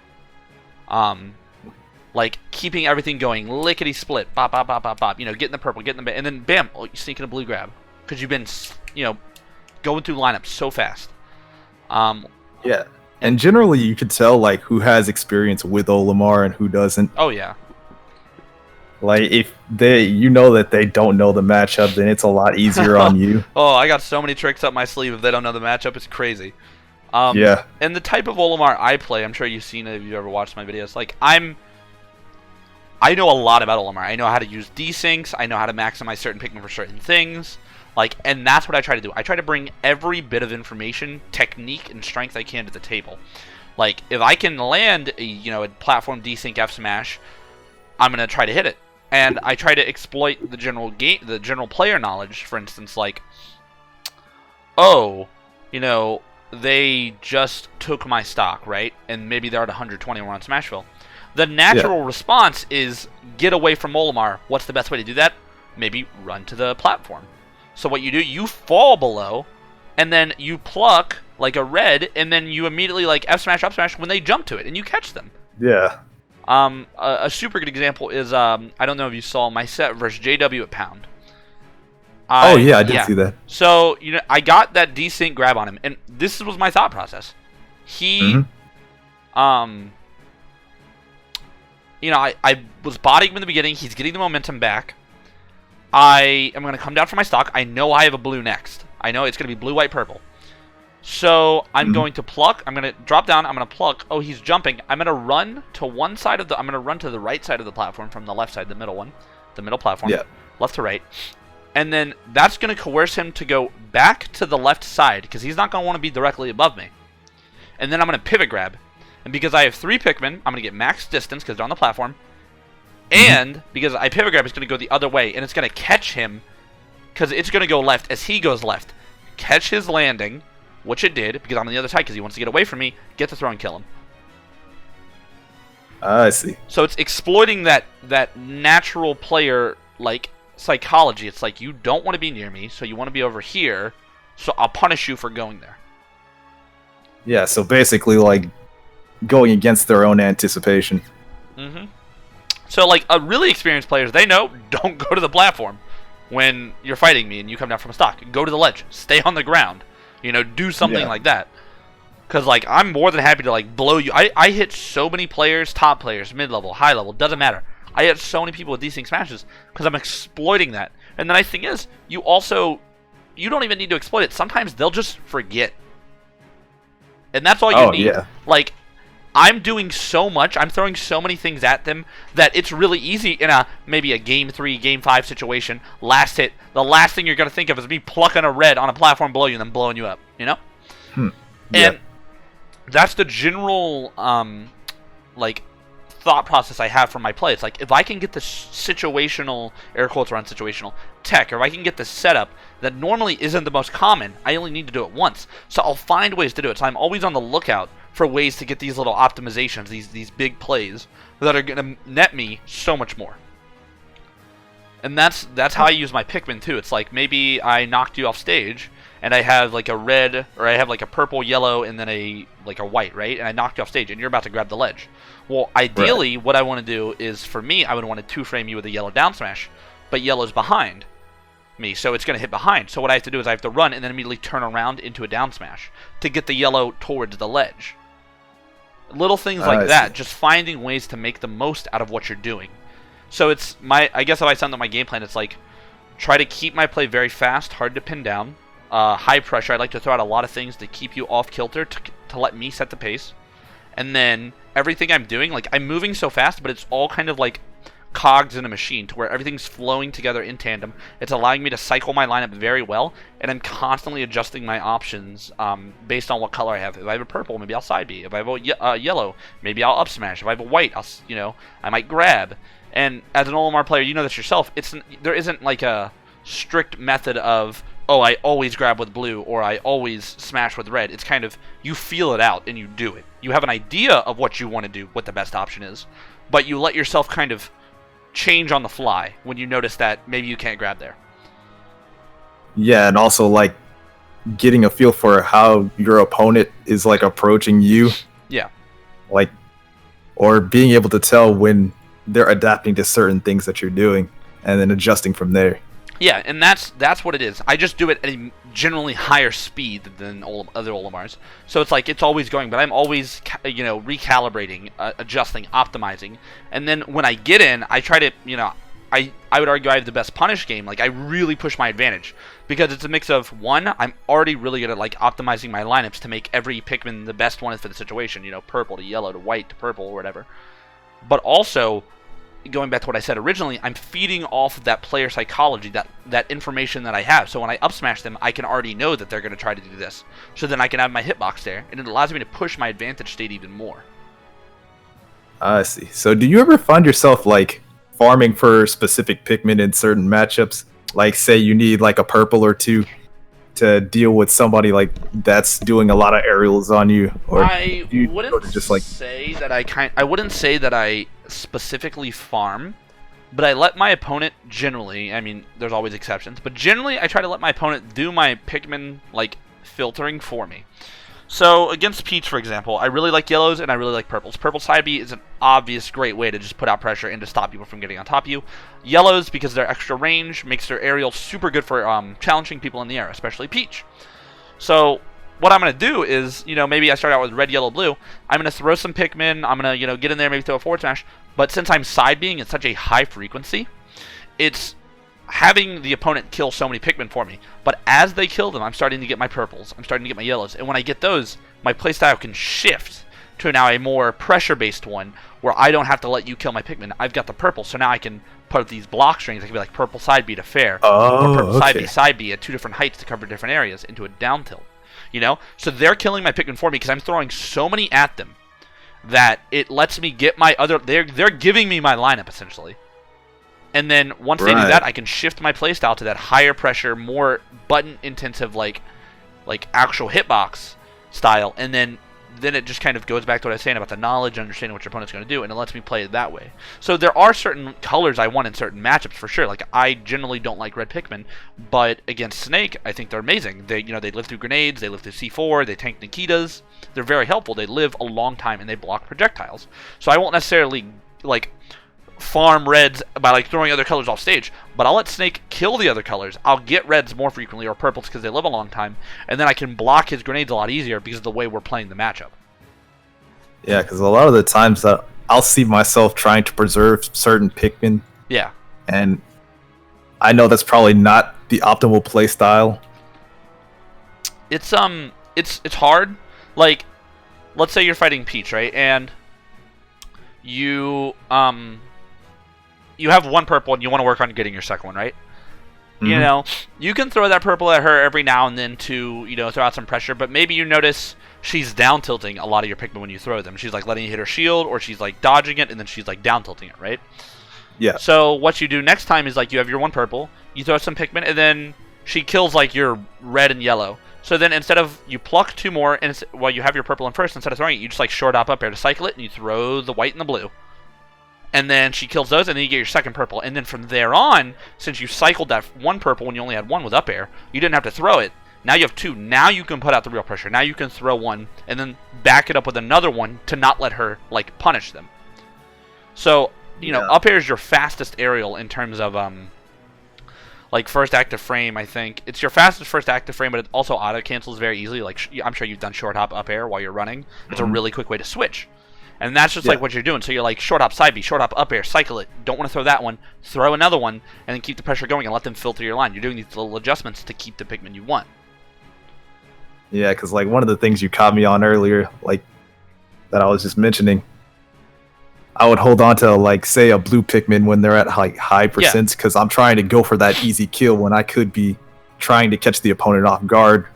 Like keeping everything going lickety split, bop, bop, bop, bop, bop. You know, getting the purple, getting the and then bam, you sneak in a blue grab because you've been, you know, going through lineups so fast. Yeah, and generally you could tell like who has experience with Olimar and who doesn't. Oh yeah. Like if you know that they don't know the matchup, then it's a lot easier on you. Oh, I got so many tricks up my sleeve if they don't know the matchup. It's crazy. Yeah. And the type of Olimar I play, I'm sure you've seen it if you've ever watched my videos. Like I know a lot about Olimar. I know how to use desyncs. I know how to maximize certain Pikmin for certain things. Like, and that's what I try to do. I try to bring every bit of information, technique, and strength I can to the table. Like, if I can land, a platform desync F smash, I'm gonna try to hit it. And I try to exploit the general player knowledge. For instance, like, oh, they just took my stock, right? And maybe they're at 120 and we're on Smashville. The natural response is get away from Olimar. What's the best way to do that? Maybe run to the platform. So what you do, you fall below, and then you pluck like a red, and then you immediately like F smash, up smash when they jump to it, and you catch them. Yeah. A super good example is I don't know if you saw my set versus JW at Pound. I did see that. So I got that desync grab on him, and this was my thought process. He, I was bodying him in the beginning. He's getting the momentum back. I am going to come down for my stock. I know I have a blue next. I know it's going to be blue, white, purple. So I'm going to pluck. I'm going to drop down. I'm going to pluck. Oh, he's jumping. I'm going to run to one side of the... I'm going to run to the right side of the platform from the left side, the middle one. The middle platform. Yeah. Left to right. And then that's going to coerce him to go back to the left side because he's not going to want to be directly above me. And then I'm going to pivot grab. And because I have 3 Pikmin, I'm going to get max distance because they're on the platform. And because I pivot grab, it's going to go the other way, and it's going to catch him because it's going to go left as he goes left. Catch his landing, which it did because I'm on the other side because he wants to get away from me, get the throw and kill him. I see. So it's exploiting that natural player like psychology. It's like, you don't want to be near me, so you want to be over here, so I'll punish you for going there. Yeah, so basically like going against their own anticipation. So like really experienced players, they know, don't go to the platform when you're fighting me and you come down from a stock. Go to the ledge. Stay on the ground. You know, do something like that. Because, like, I'm more than happy to, like, blow you. I hit so many players, top players, mid-level, high-level, doesn't matter. I hit so many people with decent smashes because I'm exploiting that. And the nice thing is, you don't even need to exploit it. Sometimes they'll just forget. And that's all you need. Yeah. Like, I'm doing so much, I'm throwing so many things at them that it's really easy in maybe a Game 3, Game 5 situation. Last hit, the last thing you're going to think of is me plucking a red on a platform below you and then blowing you up, you know? And that's the general, like, thought process I have for my play. It's like, if I can get the situational, air quotes around situational, tech, or if I can get the setup that normally isn't the most common, I only need to do it once. So I'll find ways to do it. So I'm always on the lookout for ways to get these little optimizations, these big plays that are going to net me so much more. And that's how I use my Pikmin too. It's like, maybe I knocked you off stage and I have like a red, or I have like a purple, yellow, and then a white, right? And I knocked you off stage and you're about to grab the ledge. Well, ideally, what I want to do is, for me, I would want to 2-frame you with a yellow down smash, but yellow's behind me, so it's going to hit behind. So what I have to do is I have to run and then immediately turn around into a down smash to get the yellow towards the ledge. Little things like that, just finding ways to make the most out of what you're doing. So it's I guess if I sum up my game plan, it's like, try to keep my play very fast, hard to pin down, high pressure. I like to throw out a lot of things to keep you off kilter, to let me set the pace. And then everything I'm doing, like, I'm moving so fast, but it's all kind of like cogs in a machine, to where everything's flowing together in tandem. It's allowing me to cycle my lineup very well, and I'm constantly adjusting my options based on what color I have. If I have a purple, maybe I'll side B. If I have a yellow, maybe I'll up smash. If I have a white, I might grab. And as an Olimar player, you know this yourself. There isn't like a strict method of, oh, I always grab with blue, or I always smash with red. It's kind of, you feel it out and you do it. You have an idea of what you want to do, what the best option is, but you let yourself kind of change on the fly when you notice that maybe you can't grab there. Yeah, and also, like, getting a feel for how your opponent is, like, approaching you. Yeah. Like, or being able to tell when they're adapting to certain things that you're doing, and then adjusting from there. Yeah, and that's what it is. I just do it at a generally higher speed than other Olimars. So it's like, it's always going, but I'm always, recalibrating, adjusting, optimizing. And then when I get in, I try to, I would argue I have the best punish game. Like, I really push my advantage, because it's a mix of, one, I'm already really good at, like, optimizing my lineups to make every Pikmin the best one for the situation, purple to yellow to white to purple or whatever. But also, going back to what I said originally, I'm feeding off of that player psychology, that information that I have. So when I up smash them, I can already know that they're going to try to do this. So then I can have my hitbox there, and it allows me to push my advantage state even more. I see. So do you ever find yourself, like, farming for specific Pikmin in certain matchups? Like, say you need, like, a purple or two to deal with somebody, like, that's doing a lot of aerials on you? Or I wouldn't say that I specifically farm, but I let my opponent generally, I mean, there's always exceptions, but generally I try to let my opponent do my Pikmin, like, filtering for me. So against Peach, for example, I really like yellows and I really like purples. Purple side B is an obvious great way to just put out pressure and to stop people from getting on top of you. Yellows, because they're extra range, makes their aerial super good for challenging people in the air, especially Peach. So what I'm going to do is, maybe I start out with red, yellow, blue. I'm going to throw some Pikmin. I'm going to, get in there, maybe throw a forward smash. But since I'm side being at such a high frequency, it's having the opponent kill so many Pikmin for me. But as they kill them, I'm starting to get my purples. I'm starting to get my yellows. And when I get those, my playstyle can shift to now a more pressure-based one, where I don't have to let you kill my Pikmin. I've got the purple, so now I can put these block strings. I can be like purple side B to fair, or purple side B at two different heights to cover different areas into a down tilt. So they're killing my Pikmin for me because I'm throwing so many at them that it lets me get my other... They're giving me my lineup, essentially. And then once they do that, I can shift my playstyle to that higher pressure, more button-intensive, like actual hitbox style. And then it just kind of goes back to what I was saying about the knowledge, understanding what your opponent's going to do, and it lets me play it that way. So there are certain colors I want in certain matchups, for sure. Like, I generally don't like red Pikmin, but against Snake, I think they're amazing. They live through grenades, they live through C4, they tank Nikitas. They're very helpful. They live a long time, and they block projectiles. So I won't necessarily, like, farm reds by, like, throwing other colors off stage, but I'll let Snake kill the other colors. I'll get reds more frequently, or purples, because they live a long time, and then I can block his grenades a lot easier because of the way we're playing the matchup. Yeah, because a lot of the times I'll see myself trying to preserve certain Pikmin. Yeah. And I know that's probably not the optimal play style. It's hard. Like, let's say you're fighting Peach, right? And you have one purple and you want to work on getting your second one, right? Mm-hmm. You know, you can throw that purple at her every now and then to, throw out some pressure, but maybe you notice she's down tilting a lot of your Pikmin when you throw them. She's like letting you hit her shield, or she's like dodging it, and then she's like down tilting it, right? Yeah. So what you do next time is, like, you have your one purple, you throw some Pikmin, and then she kills like your red and yellow. So then instead of, you pluck two more, and while you have your purple in first, instead of throwing it, you just like short up air to cycle it, and you throw the white and the blue. And then she kills those, and then you get your second purple. And then from there on, since you cycled that one purple when you only had one with up air, you didn't have to throw it. Now you have two. Now you can put out the real pressure. Now you can throw one, and then back it up with another one to not let her, like, punish them. So, up air is your fastest aerial in terms of, like, first active frame, I think. It's your fastest first active frame, but it also auto-cancels very easily. Like, I'm sure you've done short hop up air while you're running. It's a really quick way to switch. And that's just like what you're doing. So you're like, short hop side B, short hop up air, cycle it. Don't want to throw that one. Throw another one, and then keep the pressure going and let them filter your line. You're doing these little adjustments to keep the Pikmin you want. Yeah, because, like, one of the things you caught me on earlier, like, that I was just mentioning, I would hold on to, like, say, a blue Pikmin when they're at, like, high percents, because I'm trying to go for that easy kill when I could be trying to catch the opponent off guard.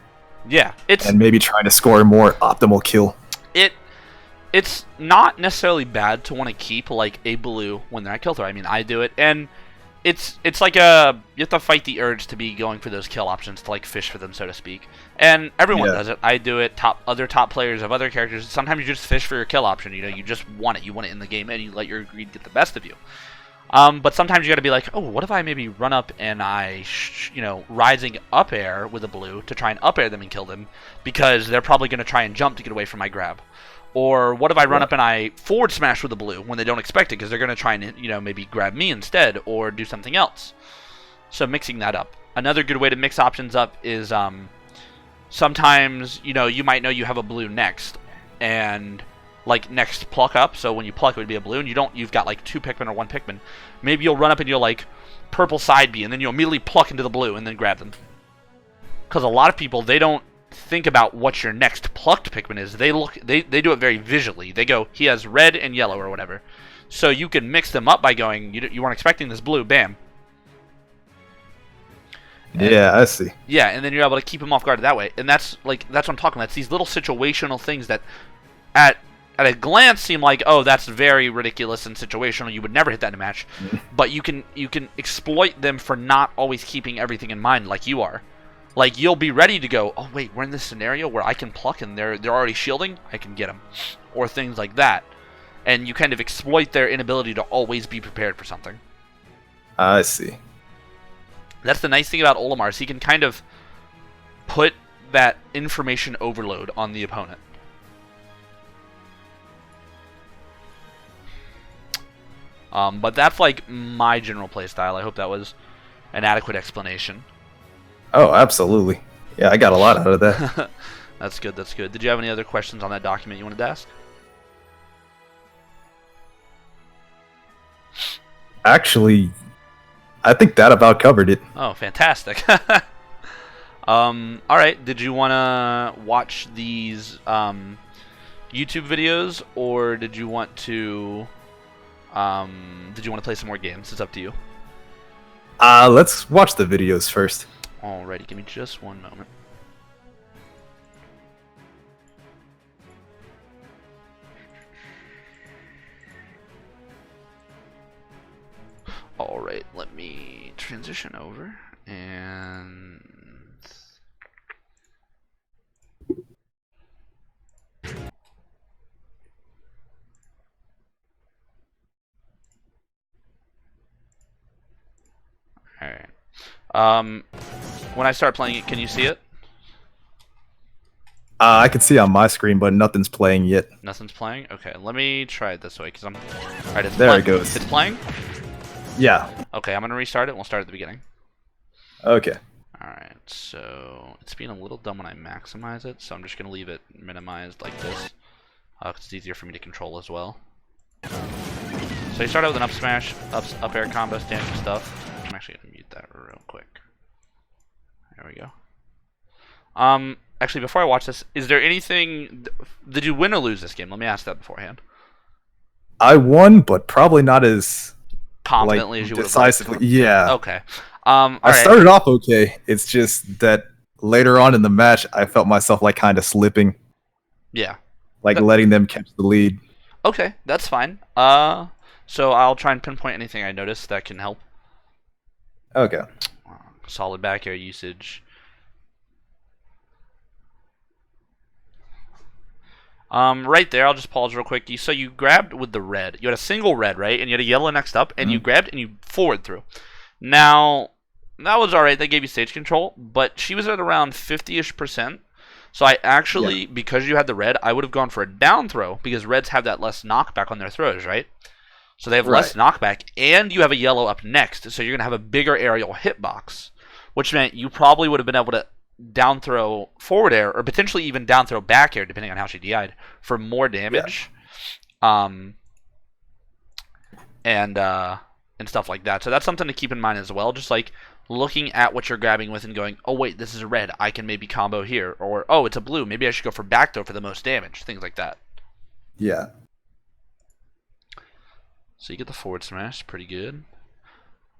Yeah, and maybe trying to score a more optimal kill. It's not necessarily bad to want to keep, like, a blue when they're at kill throw. I mean, I do it, and it's like you have to fight the urge to be going for those kill options, to, like, fish for them, so to speak. And everyone does it. I do it. Other top players of other characters, sometimes you just fish for your kill option. You just want it. You want it in the game, and you let your greed get the best of you. But sometimes you got to be like, oh, what if I maybe run up and I, rising up air with a blue to try and up air them and kill them, because they're probably going to try and jump to get away from my grab. Or what if I run up and I forward smash with a blue when they don't expect it, because they're going to try and, maybe grab me instead or do something else. So mixing that up. Another good way to mix options up is sometimes, you might know you have a blue next, and like next pluck up, so when you pluck it would be a blue, and you've got like two Pikmin or one Pikmin. Maybe you'll run up and you'll like purple side B, and then you'll immediately pluck into the blue and then grab them. Because a lot of people, they don't think about what your next plucked Pikmin is. They do it very visually. They go, he has red and yellow or whatever. So you can mix them up by going, you weren't expecting this blue, bam. Yeah, I see. Yeah, and then you're able to keep them off guard that way. And that's what I'm talking about. It's these little situational things that at a glance seem like, oh, that's very ridiculous and situational. You would never hit that in a match. But you can exploit them for not always keeping everything in mind like you are. Like, you'll be ready to go, oh, wait, we're in this scenario where I can pluck and they're already shielding? I can get them. Or things like that. And you kind of exploit their inability to always be prepared for something. I see. That's the nice thing about Olimar, is he can kind of put that information overload on the opponent. But that's like my general playstyle. I hope that was an adequate explanation. Oh, absolutely. Yeah, I got a lot out of that. That's good, that's good. Did you have any other questions on that document you wanted to ask? Actually, I think that about covered it. Oh, fantastic. Alright, did you want to watch these YouTube videos, or did you want to play some more games? It's up to you. Let's watch the videos first. Alrighty, give me just one moment. Alright, let me transition over and... Alright. When I start playing it, can you see it? I can see on my screen, but nothing's playing yet. Nothing's playing? Okay, let me try it this way, because I'm... Alright, it's there it goes. It's playing? Yeah. Okay, I'm going to restart it, and we'll start at the beginning. Okay. Alright, so... It's being a little dumb when I maximize it, so I'm just going to leave it minimized like this. Because it's easier for me to control as well. So you start out with an up smash, up air combo, standard stuff. I'm actually going to mute that real quick. There we go. Actually, before I watch this, is there anything... Did you win or lose this game? Let me ask that beforehand. I won, but probably not as... confidently as you would have decisively, yeah. Okay. I started off okay. It's just that later on in the match, I felt myself like kind of slipping. Yeah. Like letting them catch the lead. Okay, that's fine. So I'll try and pinpoint anything I notice that can help. Okay. Solid back air usage. Right there, I'll just pause real quick. So you grabbed with the red. You had a single red, right? And you had a yellow next up, and you grabbed and you forward threw. Now, that was alright. They gave you stage control, but she was at around 50-ish%. So I actually, because you had the red, I would have gone for a down throw, because reds have that less knockback on their throws, right? So they have less knockback, and you have a yellow up next, so you're going to have a bigger aerial hitbox, which meant you probably would have been able to down throw forward air, or potentially even down throw back air, depending on how she DI'd, for more damage, and stuff like that. So that's something to keep in mind as well. Just like looking at what you're grabbing with and going, oh wait, this is a red, I can maybe combo here, or oh, it's a blue, maybe I should go for back throw for the most damage, things like that. Yeah. So you get the forward smash, pretty good.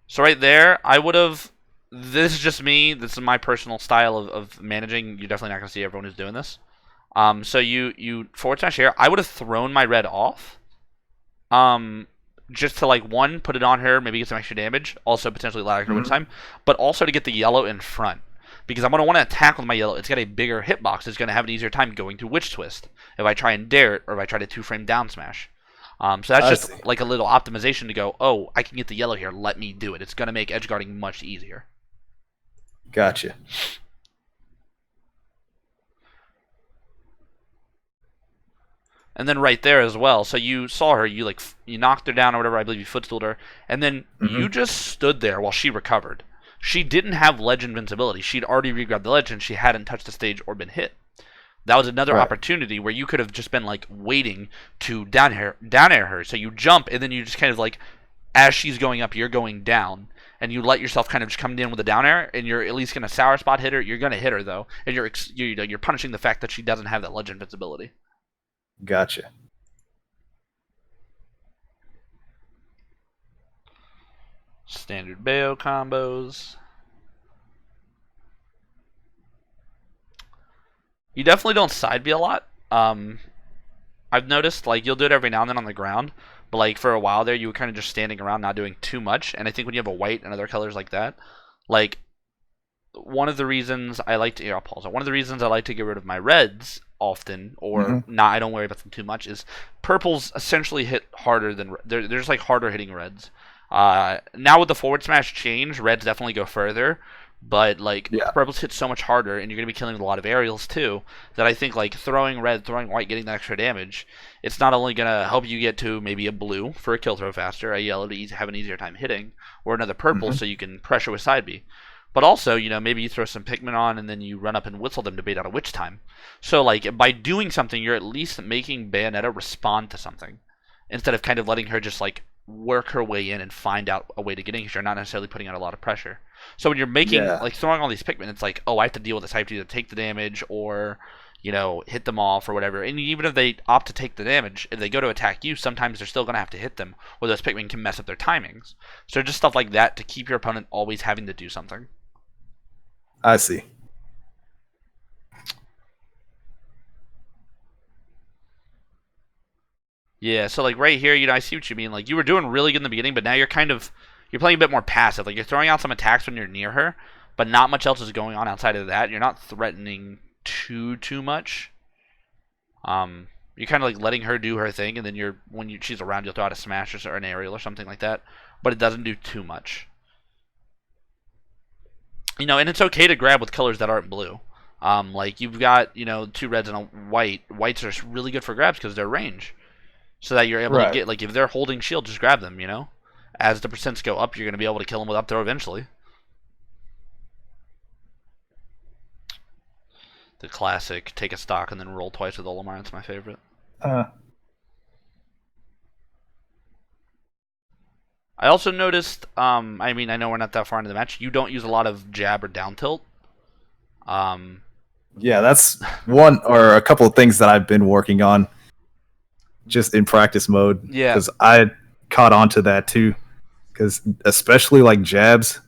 So right there, I would have... This is just me. This is my personal style of managing. You're definitely not going to see everyone who's doing this. So you forward smash here. I would have thrown my red off. Just to, like, one, put it on her, maybe get some extra damage. Also, potentially lag her win time. But also to get the yellow in front. Because I'm going to want to attack with my yellow. It's got a bigger hitbox. It's going to have an easier time going through Witch Twist. If I try and dare it, or if I try to 2-frame down smash. So that's just like a little optimization to go, oh, I can get the yellow here. Let me do it. It's going to make edge guarding much easier. Gotcha. And then right there as well. So you saw her, you knocked her down or whatever, I believe you footstooled her, and then you just stood there while she recovered. She didn't have ledge invincibility. She'd already regrabbed the ledge and she hadn't touched the stage or been hit. That was another opportunity where you could have just been like waiting to down air her. So you jump and then you just kind of like, as she's going up, you're going down. And you let yourself kind of just come in with a down air, and you're at least going to sour spot hit her. You're going to hit her, though. And you're punishing the fact that she doesn't have that ledge invincibility. Gotcha. Standard Bayo combos. You definitely don't side B a lot. I've noticed, like, you'll do it every now and then on the ground. But, like, for a while there, you were kind of just standing around, not doing too much. And I think when you have a white and other colors like that, like, one of the reasons I like to... Here, I'll pause it. One of the reasons I like to get rid of my reds often, or not, I don't worry about them too much, is purples essentially hit harder than... They're just, like, harder hitting reds. Now with the forward smash change, reds definitely go further. But, like, purples hit so much harder, and you're going to be killing with a lot of aerials, too, that I think, like, throwing red, throwing white, getting that extra damage, it's not only going to help you get to maybe a blue for a kill throw faster, a yellow to have an easier time hitting, or another purple so you can pressure with side B. But also, you know, maybe you throw some Pikmin on, and then you run up and whistle them to bait out a witch time. So, like, by doing something, you're at least making Bayonetta respond to something, instead of kind of letting her just, like, work her way in and find out a way to get in, because you're not necessarily putting out a lot of pressure. So when you're making, like, throwing all these Pikmin, it's like, oh, I have to deal with this. I have to either take the damage or, you know, hit them off or whatever. And even if they opt to take the damage, if they go to attack you, sometimes they're still going to have to hit them, or those Pikmin can mess up their timings. So just stuff like that to keep your opponent always having to do something. I see. Yeah, so, like, right here, you know, I see what you mean. Like, you were doing really good in the beginning, but now you're kind of... you're playing a bit more passive. Like you're throwing out some attacks when you're near her, but not much else is going on outside of that. You're not threatening too much. You're kind of like letting her do her thing, and then she's around, you'll throw out a smash or an aerial or something like that. But it doesn't do too much. You know, and it's okay to grab with colors that aren't blue. Like you've got, you know, 2 reds and a white. Whites are really good for grabs because they're range, so that you're able to get, like, if they're holding shield, just grab them. You know, as the percents go up, you're gonna be able to kill them with up throw eventually. The classic take a stock and then roll twice with Olimar. That's my favorite. I also noticed, I mean, I know we're not that far into the match. You don't use a lot of jab or down tilt. Yeah, that's one or a couple of things that I've been working on just in practice mode. Yeah. Because I caught on to that too. Because especially like jabs,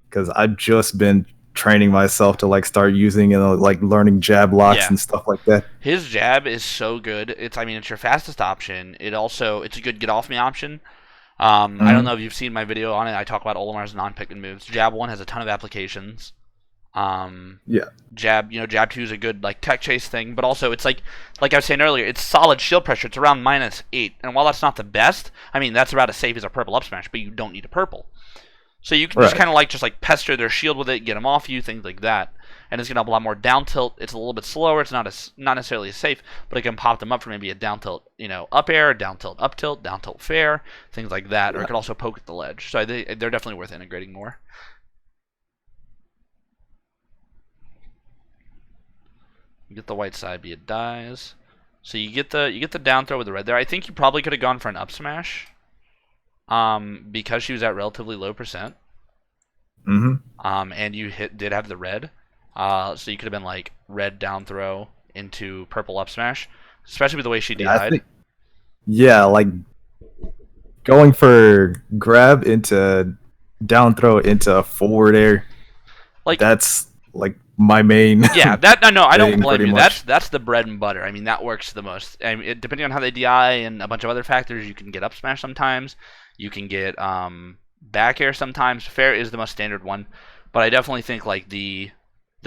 because I've just been training myself to like start using and like learning jab locks and stuff like that. His jab is so good. It's your fastest option. It's a good get off me option. I don't know if you've seen my video on it. I talk about Olimar's non-Pikmin moves. Jab 1 has a ton of applications. Jab 2 is a good like tech chase thing, but also it's like I was saying earlier, it's solid shield pressure. It's around -8, and while that's not the best, I mean that's about as safe as a purple up smash, but you don't need a purple. So you can just kind of like pester their shield with it, get them off you, things like that. And it's gonna have a lot more down tilt. It's a little bit slower. It's not necessarily as safe, but it can pop them up for maybe a down tilt, up air, down tilt, up tilt, down tilt fair, things like that. Or it can also poke at the ledge. So they're definitely worth integrating more. You get the white side, be it dies. So you get the down throw with the red there. I think you probably could have gone for an up smash. Because she was at relatively low percent. And you did have the red. So you could have been like red down throw into purple up smash, especially with the way she DI'd. Like going for grab into down throw into forward air. Like that's like my main. Yeah, I don't blame you. That's the bread and butter. I mean, that works the most. I mean, depending on how they DI and a bunch of other factors, you can get up smash sometimes. You can get back air sometimes. Fair is the most standard one, but I definitely think like the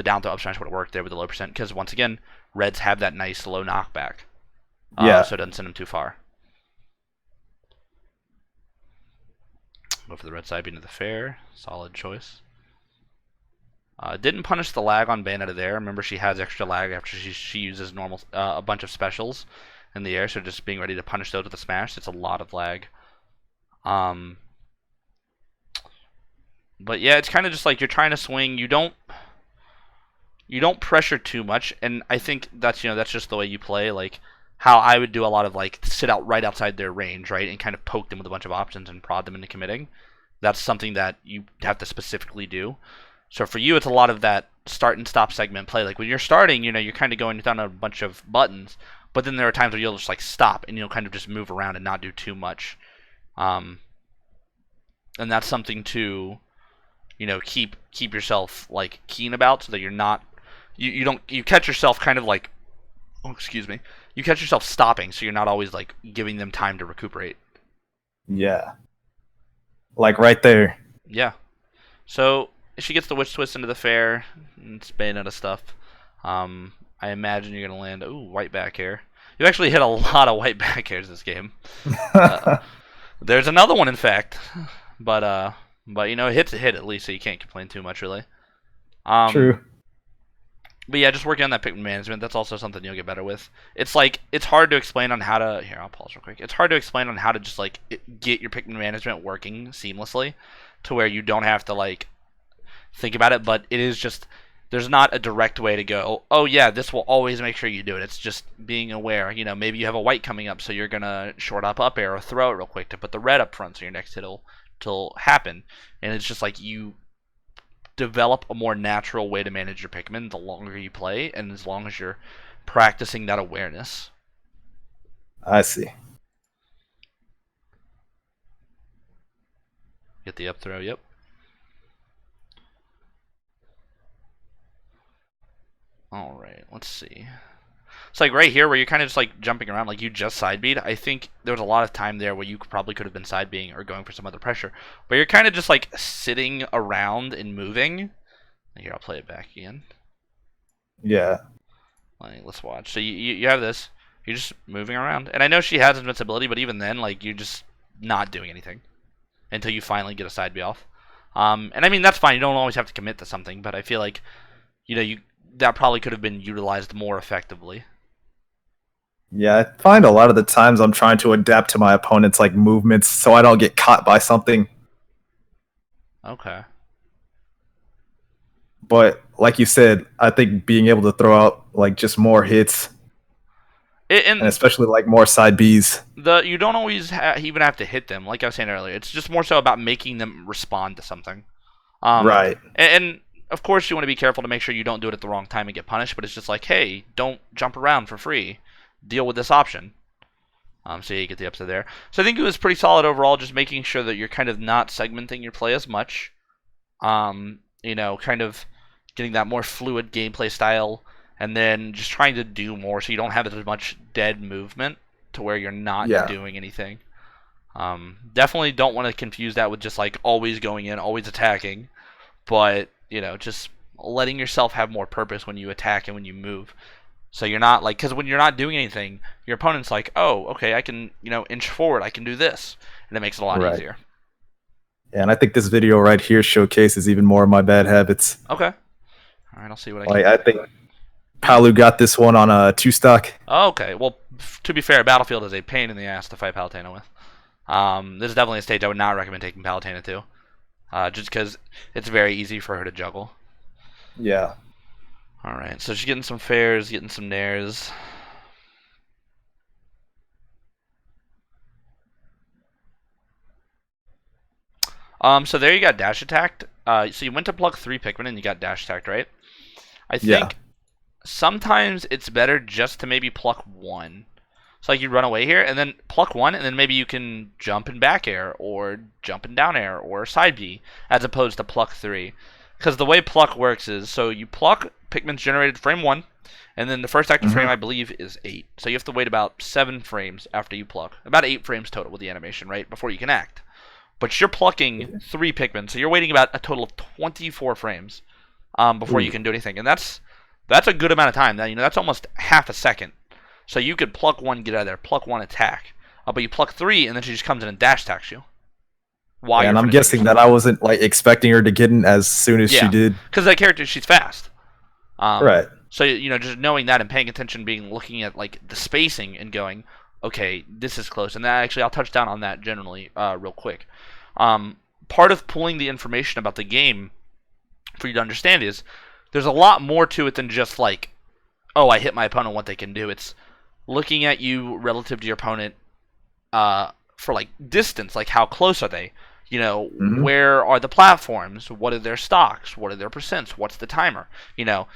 down throw up smash would have worked there with the low percent because once again, reds have that nice low knockback. So it doesn't send them too far. Go for the red side being to the fair. Solid choice. Didn't punish the lag on Bayonetta there. Remember, she has extra lag after she uses normal a bunch of specials in the air, so just being ready to punish those with a smash, it's a lot of lag. But yeah, it's kind of just like you're trying to swing. You don't pressure too much, and I think that's just the way you play. Like how I would do a lot of like sit out right outside their range, right, and kind of poke them with a bunch of options and prod them into committing. That's something that you have to specifically do. So for you, it's a lot of that start and stop segment play. Like when you're starting, you're kind of going down a bunch of buttons, but then there are times where you'll just like stop and you'll kind of just move around and not do too much. And that's something to, keep yourself like keen about, so that you're not, you catch yourself kind of like, you catch yourself stopping, so you're not always like giving them time to recuperate. Yeah. Like right there. Yeah. So she gets the witch twist into the fair. It's Bayonetta stuff. I imagine you're gonna land. Ooh, white back air. You actually hit a lot of white back airs this game. There's another one, in fact, but hit's a hit at least, so you can't complain too much, really. True. But yeah, just working on that Pikmin management. That's also something you'll get better with. It's hard to explain on how to. Here, I'll pause real quick. It's hard to explain on how to just like get your Pikmin management working seamlessly, to where you don't have to like think about it. But it is just, there's not a direct way to go, oh yeah, this will always make sure you do it. It's just being aware. Maybe you have a white coming up, so you're gonna short up air or throw it real quick to put the red up front, so your next hit will happen. And it's just like you develop a more natural way to manage your Pikmin the longer you play, and as long as you're practicing that awareness. I see. Get the up throw, yep. Alright, let's see. It's like right here where you're kind of just like jumping around, like you just side beat. I think there was a lot of time there where you probably could have been side beating or going for some other pressure, but you're kind of just like sitting around and moving. Here, I'll play it back again. Yeah. Let's watch. So you have this. You're just moving around, and I know she has invincibility, but even then, like you're just not doing anything until you finally get a side B off. And I mean that's fine. You don't always have to commit to something, but I feel like that probably could have been utilized more effectively. Yeah, I find a lot of the times I'm trying to adapt to my opponent's like movements so I don't get caught by something. Okay. But like you said, I think being able to throw out like just more hits, and especially like more side Bs. You don't always even have to hit them. Like I was saying earlier, it's just more so about making them respond to something. Right. And of course, you want to be careful to make sure you don't do it at the wrong time and get punished. But it's just like, hey, don't jump around for free. Deal with this option. So you get the upside there. So I think it was pretty solid overall, just making sure that you're kind of not segmenting your play as much. Kind of getting that more fluid gameplay style, and then just trying to do more so you don't have as much dead movement to where you're not doing anything. Definitely don't want to confuse that with just like always going in, always attacking, but just letting yourself have more purpose when you attack and when you move. So you're not like, because when you're not doing anything, your opponent's like, oh, okay, I can inch forward, I can do this, and it makes it a lot easier. Yeah, and I think this video right here showcases even more of my bad habits. Okay. All right, I'll see what I can. I think Palu got this one on a 2-stock. Oh, okay. Well, to be fair, Battlefield is a pain in the ass to fight Palutena with. This is definitely a stage I would not recommend taking Palutena to, just because it's very easy for her to juggle. Yeah. All right, so she's getting some fairs, getting some nairs. So there you got dash attacked. So you went to plug 3 Pikmin and you got dash attacked, right? I think sometimes it's better just to maybe pluck 1. So like you run away here and then pluck 1, and then maybe you can jump in back air or jump in down air or side B, as opposed to pluck 3. Because the way pluck works is, so you pluck Pikmin's generated frame 1, and then the first active frame I believe is 8. So you have to wait about 7 frames after you pluck. About 8 frames total with the animation, right? Before you can act. But you're plucking 3 Pikmin, so you're waiting about a total of 24 frames before you can do anything. And that's a good amount of time. That's almost half a second. So you could pluck 1, get out of there, pluck 1, attack. But you pluck 3, and then she just comes in and dash attacks you. And I'm guessing that I wasn't like expecting her to get in as soon as she did. Because that character, she's fast. Right. So just knowing that and paying attention, looking at like the spacing and going, okay, this is close. And that actually, I'll touch down on that generally real quick. Part of pulling the information about the game for you to understand is there's a lot more to it than just like, oh, I hit my opponent, what they can do. It's looking at you relative to your opponent for like distance, like how close are they? Where are the platforms? What are their stocks? What are their percents? What's the timer? Not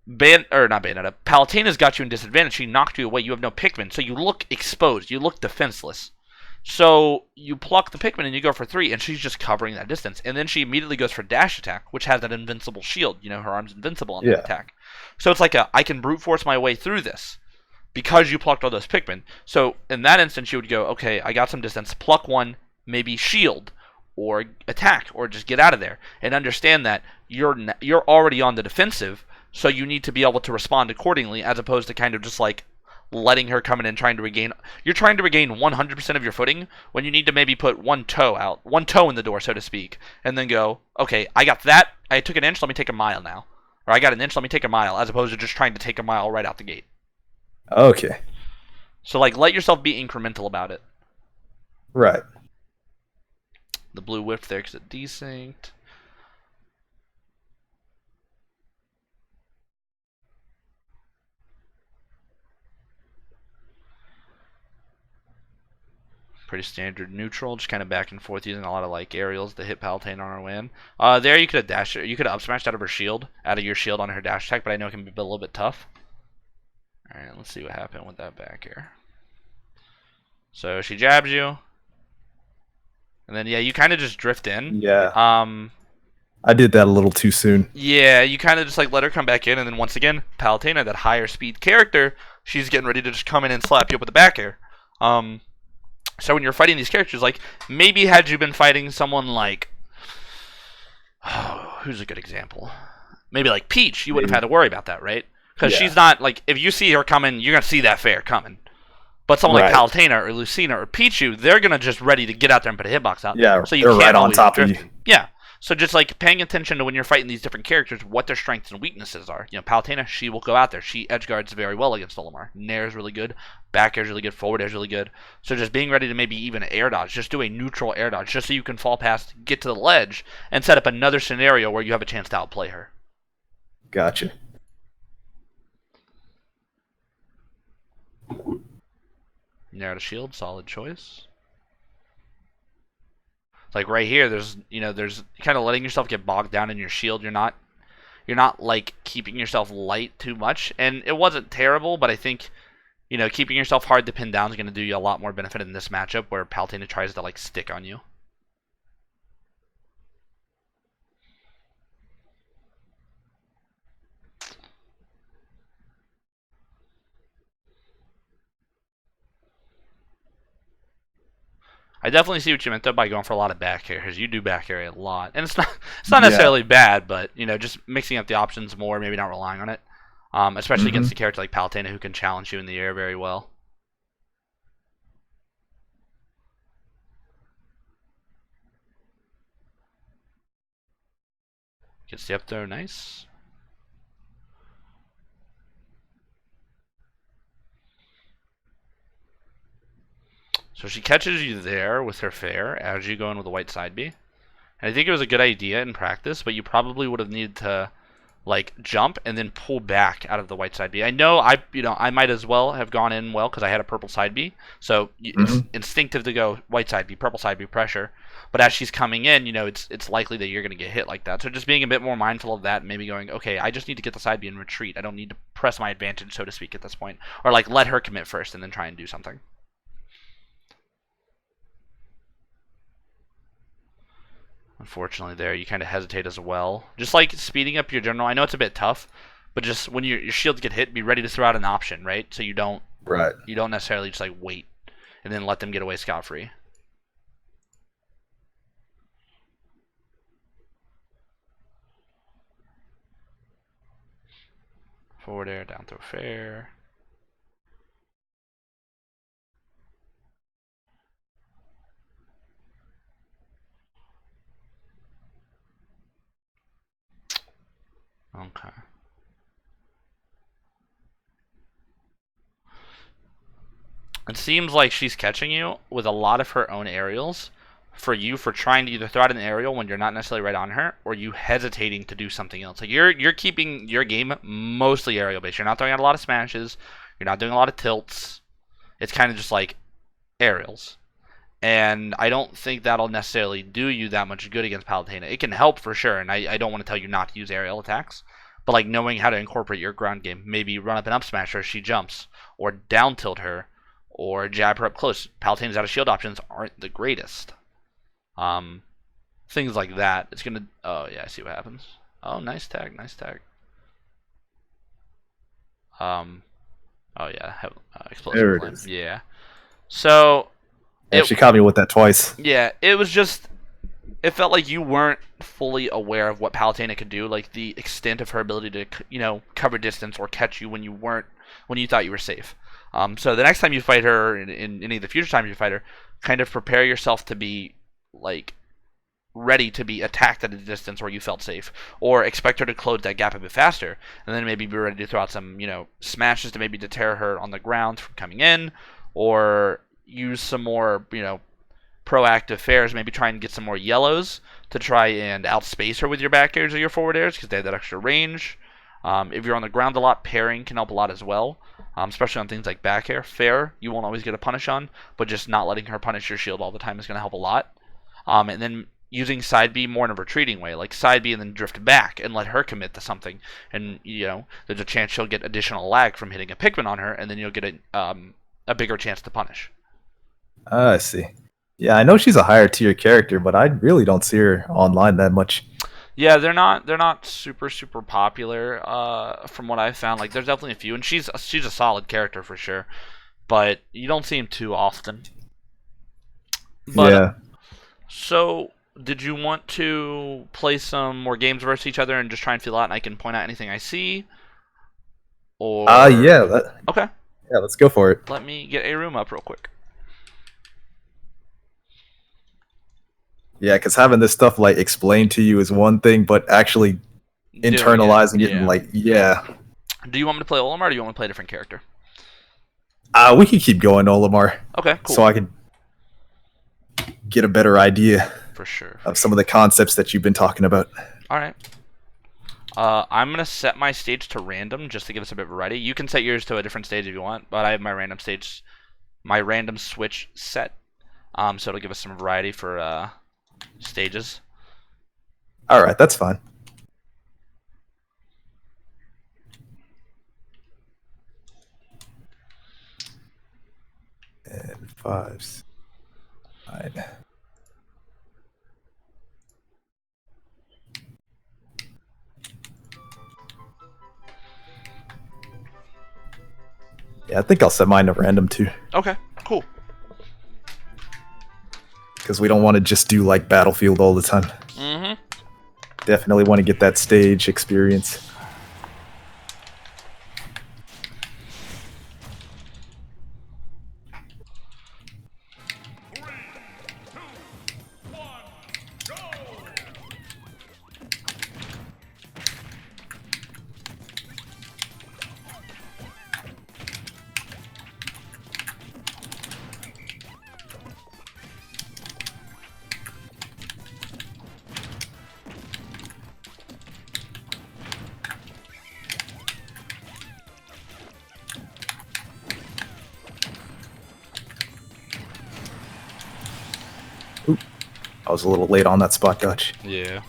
Bayonetta. Palutena's got you in disadvantage. She knocked you away. You have no Pikmin, so you look exposed. You look defenseless. So you pluck the Pikmin and you go for 3, and she's just covering that distance. And then she immediately goes for dash attack, which has that invincible shield. Her arm's invincible on that attack. So it's like I can brute force my way through this because you plucked all those Pikmin. So in that instance, you would go, okay, I got some distance, pluck 1, maybe shield, or attack, or just get out of there, and understand that you're already on the defensive, so you need to be able to respond accordingly, as opposed to kind of just like letting her come in and trying to regain. You're trying to regain 100% of your footing when you need to maybe put one toe in the door, so to speak, and then go, okay, I got that, I took an inch, let me take a mile now, or I got an inch, let me take a mile, as opposed to just trying to take a mile right out the gate. Okay. So like let yourself be incremental about it. Right. The blue whiff there because it desynced. Pretty standard neutral, just kind of back and forth using a lot of like aerials to hit Palutena on her way in. There you could have dashed her. You could have up smashed out of your shield on her dash attack, but I know it can be a little bit tough. All right, let's see what happened with that back air. So she jabs you. And then, you kind of just drift in. Yeah. I did that a little too soon. Yeah, you kind of just like let her come back in, and then once again, Palutena, that higher speed character, she's getting ready to just come in and slap you up with the back air. So when you're fighting these characters, like maybe had you been fighting someone like, oh, who's a good example? Maybe like Peach, you wouldn't have had to worry about that, right? Because she's not like, if you see her coming, you're gonna see that fair coming. But someone like Palutena or Lucina or Pichu, they're gonna just ready to get out there and put a hitbox out. Yeah, so you they're can't right on top of you. Yeah. So just like paying attention to when you're fighting these different characters, what their strengths and weaknesses are. You know, Palutena, she will go out there. She edge guards very well against Olimar. Nair is really good. Back air is really good. Forward air is really good. So just being ready to maybe even air dodge, just do a neutral air dodge, just so you can fall past, get to the ledge, and set up another scenario where you have a chance to outplay her. Gotcha. Nair to shield, solid choice. Like right here, there's kind of letting yourself get bogged down in your shield. You're not like keeping yourself light too much, and it wasn't terrible, but I think keeping yourself hard to pin down is going to do you a lot more benefit in this matchup where Palutena tries to like stick on you. I definitely see what you meant though by going for a lot of back air, because you do back air a lot, and it's not necessarily bad, but just mixing up the options more, maybe not relying on it, especially against a character like Palutena who can challenge you in the air very well. Gets the up throw, nice. So she catches you there with her fair as you go in with a white side B. And I think it was a good idea in practice, but you probably would have needed to like jump and then pull back out of the white side B. I know I might as well have gone in well because I had a purple side B. So it's instinctive to go white side B, purple side B pressure. But as she's coming in, it's likely that you're going to get hit like that. So just being a bit more mindful of that and maybe going, okay, I just need to get the side B and retreat. I don't need to press my advantage, so to speak, at this point. Or like let her commit first and then try and do something. Unfortunately, there you kind of hesitate as well. Just like speeding up your general. I know it's a bit tough, but just when your shields get hit, be ready to throw out an option, right? So you don't necessarily just like wait and then let them get away scot-free. Forward air, down throw fair. Okay. It seems like she's catching you with a lot of her own aerials for trying to either throw out an aerial when you're not necessarily right on her, or you hesitating to do something else. Like you're keeping your game mostly aerial based. You're not throwing out a lot of smashes. You're not doing a lot of tilts. It's kind of just like aerials. And I don't think that'll necessarily do you that much good against Palutena. It can help for sure, and I don't want to tell you not to use aerial attacks. But like knowing how to incorporate your ground game, maybe run up and up smash her as she jumps, or down tilt her, or jab her up close. Palutena's out of shield options aren't the greatest. Things like that. It's gonna. Oh yeah, I see what happens. Oh, nice tag, nice tag. Oh yeah, explosive there it flame. is. Yeah. So. She caught me with that twice. Yeah, it was just. It felt like you weren't fully aware of what Palutena could do, like the extent of her ability to, cover distance or catch you when you thought you were safe. So the next time you fight her, in any of the future times you fight her, kind of prepare yourself to be like ready to be attacked at a distance where you felt safe, or expect her to close that gap a bit faster, and then maybe be ready to throw out some smashes to maybe deter her on the ground from coming in, or use some more proactive fairs, maybe try and get some more yellows to try and outspace her with your back airs or your forward airs because they have that extra range. If you're on the ground a lot, parrying can help a lot as well, especially on things like back air. Fair, you won't always get a punish on, but just not letting her punish your shield all the time is going to help a lot. And then using side B more in a retreating way, like side B and then drift back and let her commit to something. And, there's a chance she'll get additional lag from hitting a Pikmin on her, and then you'll get a bigger chance to punish. I see. Yeah, I know she's a higher tier character, but I really don't see her online that much. Yeah, they're not super popular. From what I've found, like there's definitely a few, and she's a solid character for sure, but you don't see him too often. But Yeah. So, did you want to play some more games versus each other and just try and feel out, and I can point out anything I see? Or Yeah. okay, Yeah, let's go for it. let me get a room up real quick. Yeah, because having this stuff like explained to you is one thing, but actually internalizing it and like, yeah. Do you want me to play Olimar, or do you want me to play a different character? We can keep going, Olimar. Okay, cool. So I can get a better idea for sure of some of the concepts that you've been talking about. All right. I'm gonna set my stage to random just to give us a bit of variety. You can set yours to a different stage if you want, but I have my random switch set, so it'll give us some variety for stages. All right, that's fine. And 5, 9. Yeah, I think I'll set mine to random too. Okay, cool. Because we don't want to just do like Battlefield all the time. Mm-hmm. Definitely want to get that stage experience. I was a little late on that spot dodge. Yeah.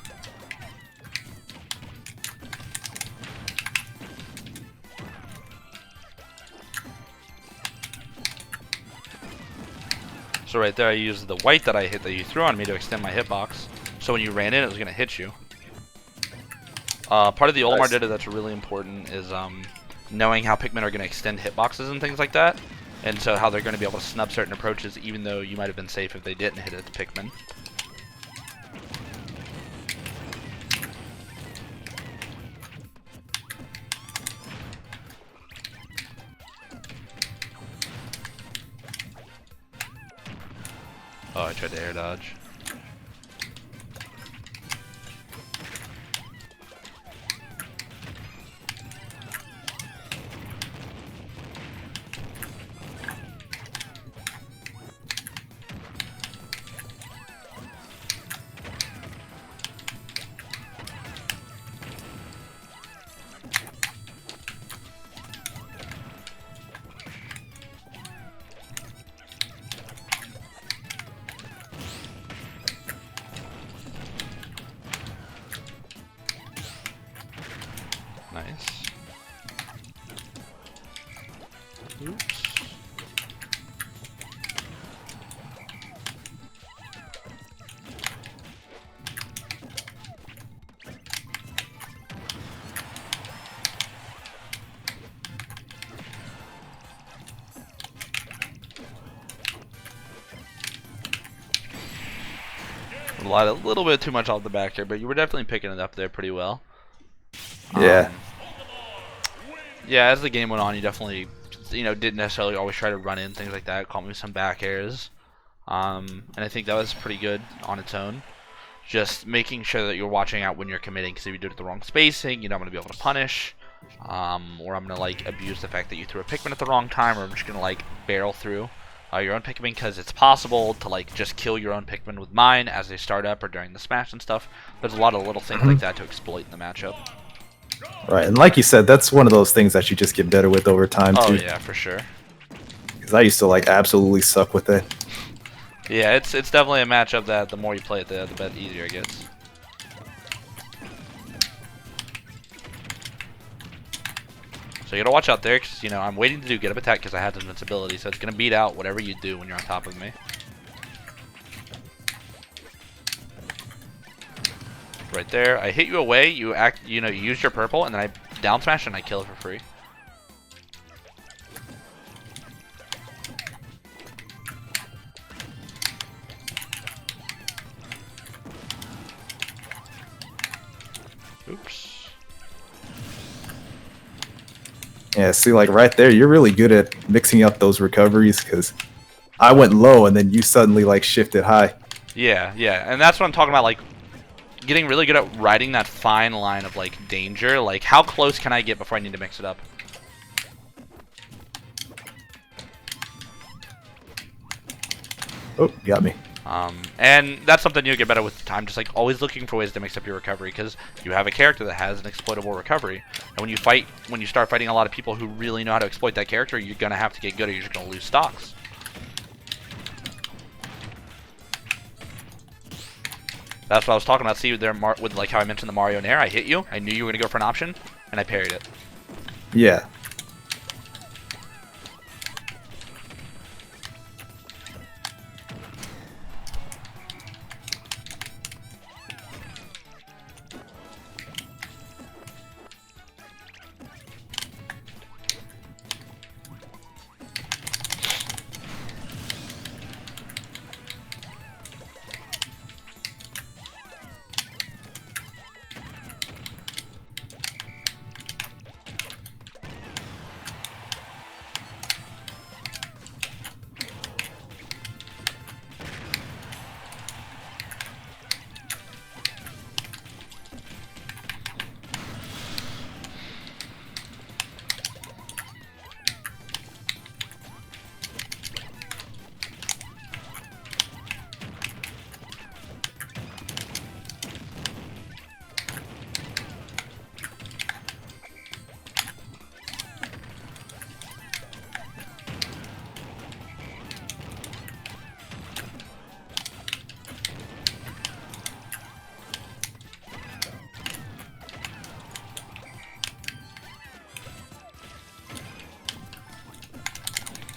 So right there I used the white that you threw on me to extend my hitbox. So when you ran in, it was going to hit you. Part of the Olimar data that's really important is knowing how Pikmin are going to extend hitboxes and things like that. And so how they're going to be able to snub certain approaches even though you might have been safe if they didn't hit it to Pikmin. Oh, I tried to air dodge. Nice. Oops. A little bit too much off the back here, but you were definitely picking it up there pretty well. Yeah. Yeah, as the game went on, you definitely, didn't necessarily always try to run in, things like that. Caught me with some back airs. And I think that was pretty good on its own. Just making sure that you're watching out when you're committing, because if you do it at the wrong spacing, you're not going to be able to punish. Or I'm going to, abuse the fact that you threw a Pikmin at the wrong time, or I'm just going to, barrel through your own Pikmin, because it's possible to, just kill your own Pikmin with mine as they start up or during the smash and stuff. There's a lot of little things like that to exploit in the matchup. Right, and like you said, that's one of those things that you just get better with over time, too. Oh, yeah, for sure. Because I used to, absolutely suck with it. Yeah, it's definitely a matchup that the more you play it, the bit easier it gets. So you gotta watch out there, because, I'm waiting to do get up attack because I have invincibility, so it's gonna beat out whatever you do when you're on top of me. Right there. I hit you away. You you use your purple, and then I down smash and I kill it for free. Oops. Yeah, see, like right there, you're really good at mixing up those recoveries because I went low and then you suddenly like shifted high. Yeah, and that's what I'm talking about. Like, getting really good at riding that fine line of like danger. Like, how close can I get before I need to mix it up? Oh, got me. And that's something you'll get better with time. Just like always looking for ways to mix up your recovery, because you have a character that has an exploitable recovery. And when you start fighting a lot of people who really know how to exploit that character, you're gonna have to get good, or you're just gonna lose stocks. That's what I was talking about. See there with like how I mentioned the Mario Nair. I hit you. I knew you were gonna go for an option, and I parried it. Yeah.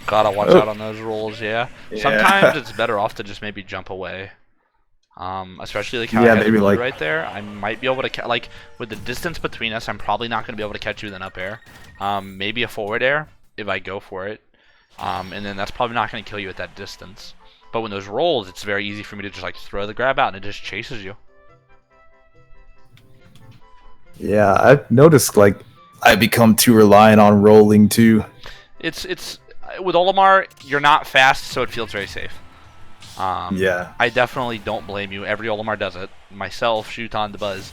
Gotta watch out on those rolls, yeah. Sometimes it's better off to just maybe jump away. Especially like how I had like right there. I might be able to like with the distance between us, I'm probably not gonna be able to catch you with an up air. Maybe a forward air if I go for it. And then that's probably not gonna kill you at that distance. But when those rolls, it's very easy for me to just like throw the grab out and it just chases you. Yeah, I've noticed like I become too reliant on rolling too. It's with Olimar, you're not fast, so it feels very safe. Yeah. I definitely don't blame you. Every Olimar does it. Myself, Shuton, the Buzz.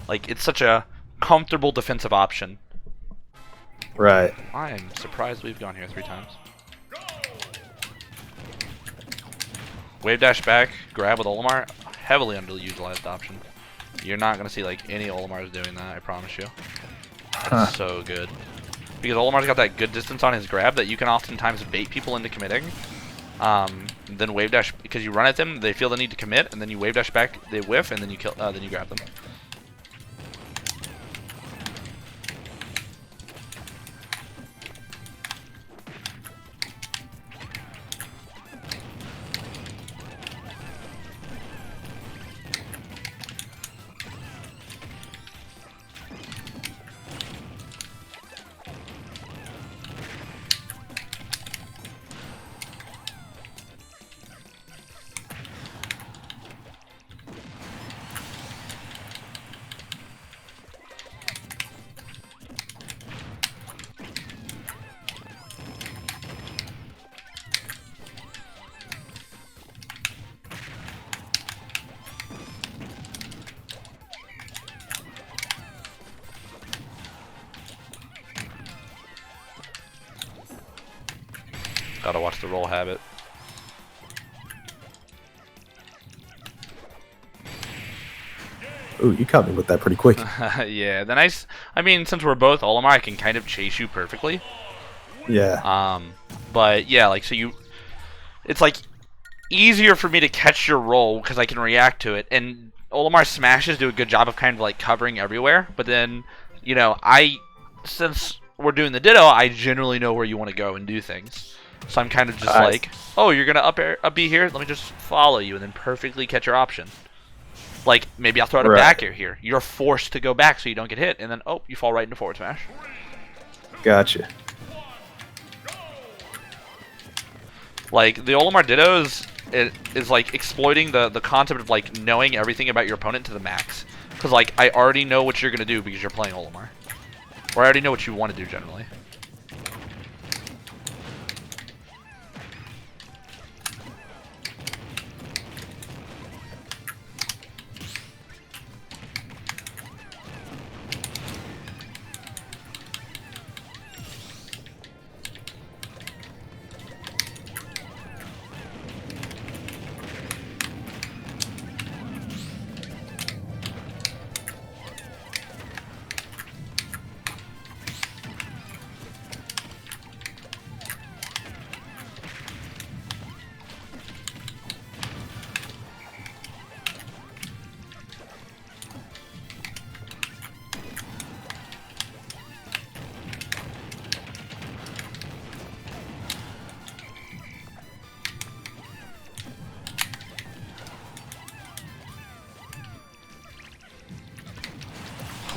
Like, it's such a comfortable defensive option. Right. I'm surprised we've gone here 3 times. Wave dash back, grab with Olimar, heavily underutilized option. You're not going to see like any Olimars doing that, I promise you. It's so good. Because Olimar's got that good distance on his grab that you can oftentimes bait people into committing. Then wave dash, because you run at them, they feel the need to commit, and then you wave dash back, they whiff, and then you kill. Then you grab them. Gotta watch the roll habit. Ooh, you caught me with that pretty quick. Yeah, the nice. I mean, since we're both Olimar, I can kind of chase you perfectly. Yeah. But yeah, like so you. It's like easier for me to catch your roll because I can react to it, and Olimar smashes do a good job of kind of like covering everywhere. But then, you know, since we're doing the ditto, I generally know where you want to go and do things. So I'm kind of just like, oh, you're gonna up B here? Let me just follow you and then perfectly catch your option. Like, maybe I'll throw out a back air here. You're forced to go back so you don't get hit, and then, oh, you fall right into forward smash. Gotcha. Like, the Olimar Dittos is like, exploiting the concept of, like, knowing everything about your opponent to the max. Because, like, I already know what you're going to do because you're playing Olimar. Or I already know what you want to do, generally.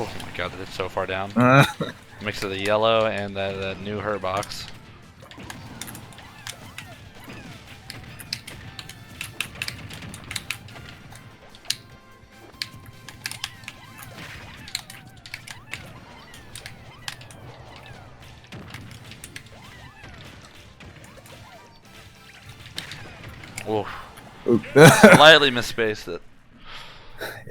Oh my god, that is so far down. Mix of the yellow and the new hurt box. Oof. Slightly misspaced it.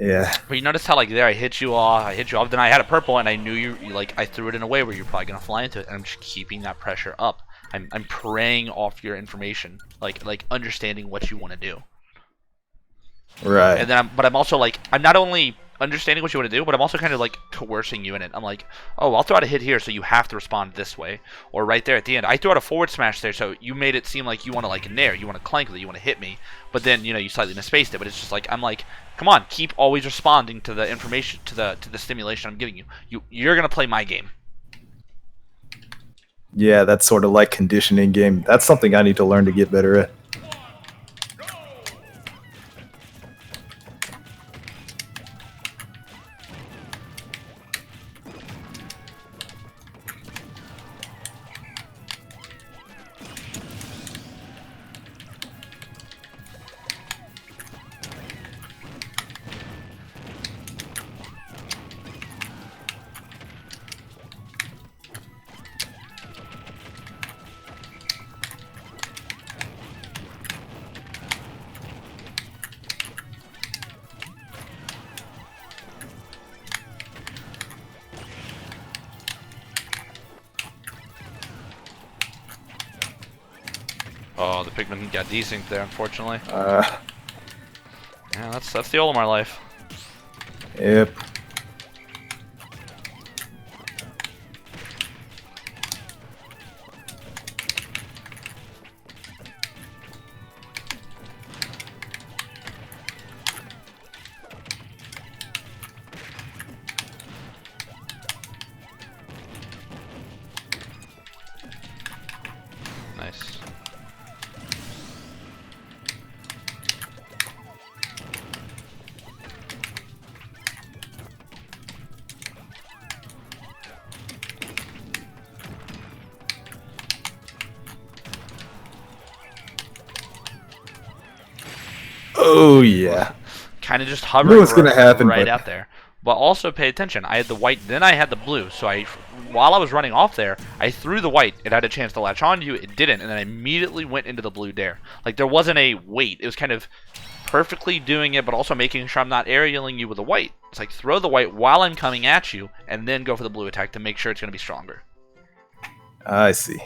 Yeah. But you notice how, like, there I hit you off, then I had a purple, and I knew you like, I threw it in a way where you're probably gonna fly into it, and I'm just keeping that pressure up. I'm preying off your information, like understanding what you want to do. Right. And then, but I'm also like, I'm not only understanding what you want to do, but I'm also kind of like coercing you in it. I'm like, oh, I'll throw out a hit here, so you have to respond this way, or right there at the end, I threw out a forward smash there, so you made it seem like you want to like nair, you want to clank with it, you want to hit me, but then you know you slightly misspaced it. But it's just like I'm like, come on, keep always responding to the information, to the stimulation I'm giving you. You're gonna play my game. Yeah, that's sort of like conditioning game. That's something I need to learn to get better at. Oh, the Pigman got desynced there, unfortunately. Yeah, that's the Olimar life. Yep. Nice. Oh yeah. Kind of just hovering Knew what's gonna happen, right but... out there. But also pay attention. I had the white, then I had the blue. So while I was running off there, I threw the white. It had a chance to latch onto you. It didn't, and then I immediately went into the blue dare. Like there wasn't a wait. It was kind of perfectly doing it, but also making sure I'm not aerialing you with the white. It's like throw the white while I'm coming at you, and then go for the blue attack to make sure it's going to be stronger. I see.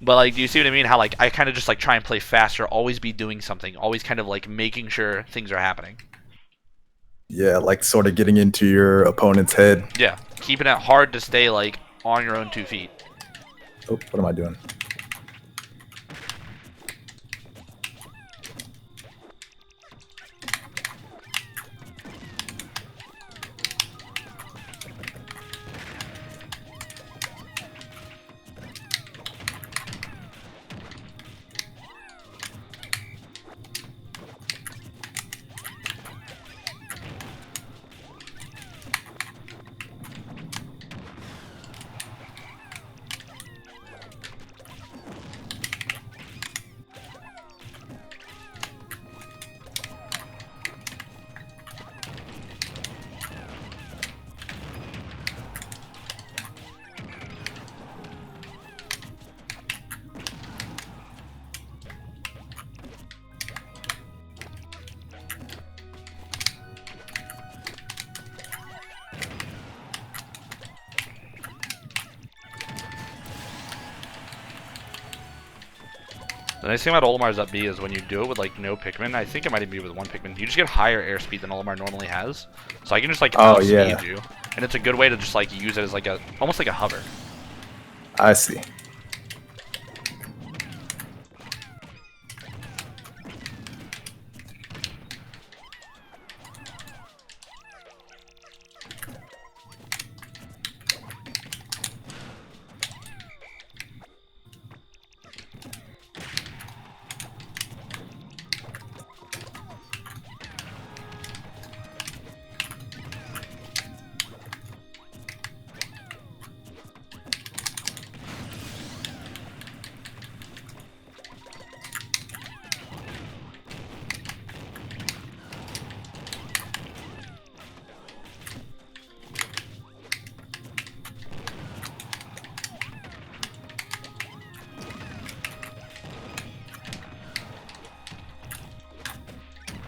But like, do you see what I mean? How like I kind of just like try and play faster, always be doing something, always kind of like making sure things are happening. Yeah, like sort of getting into your opponent's head. Yeah, keeping it hard to stay like on your own 2 feet. Oh, what am I doing? The nice thing about Olimar's up B is when you do it with like no Pikmin, I think it might even be with one Pikmin, you just get higher airspeed than Olimar normally has. So I can just like outspeed you. And it's a good way to just like use it as like a, almost like a hover. I see.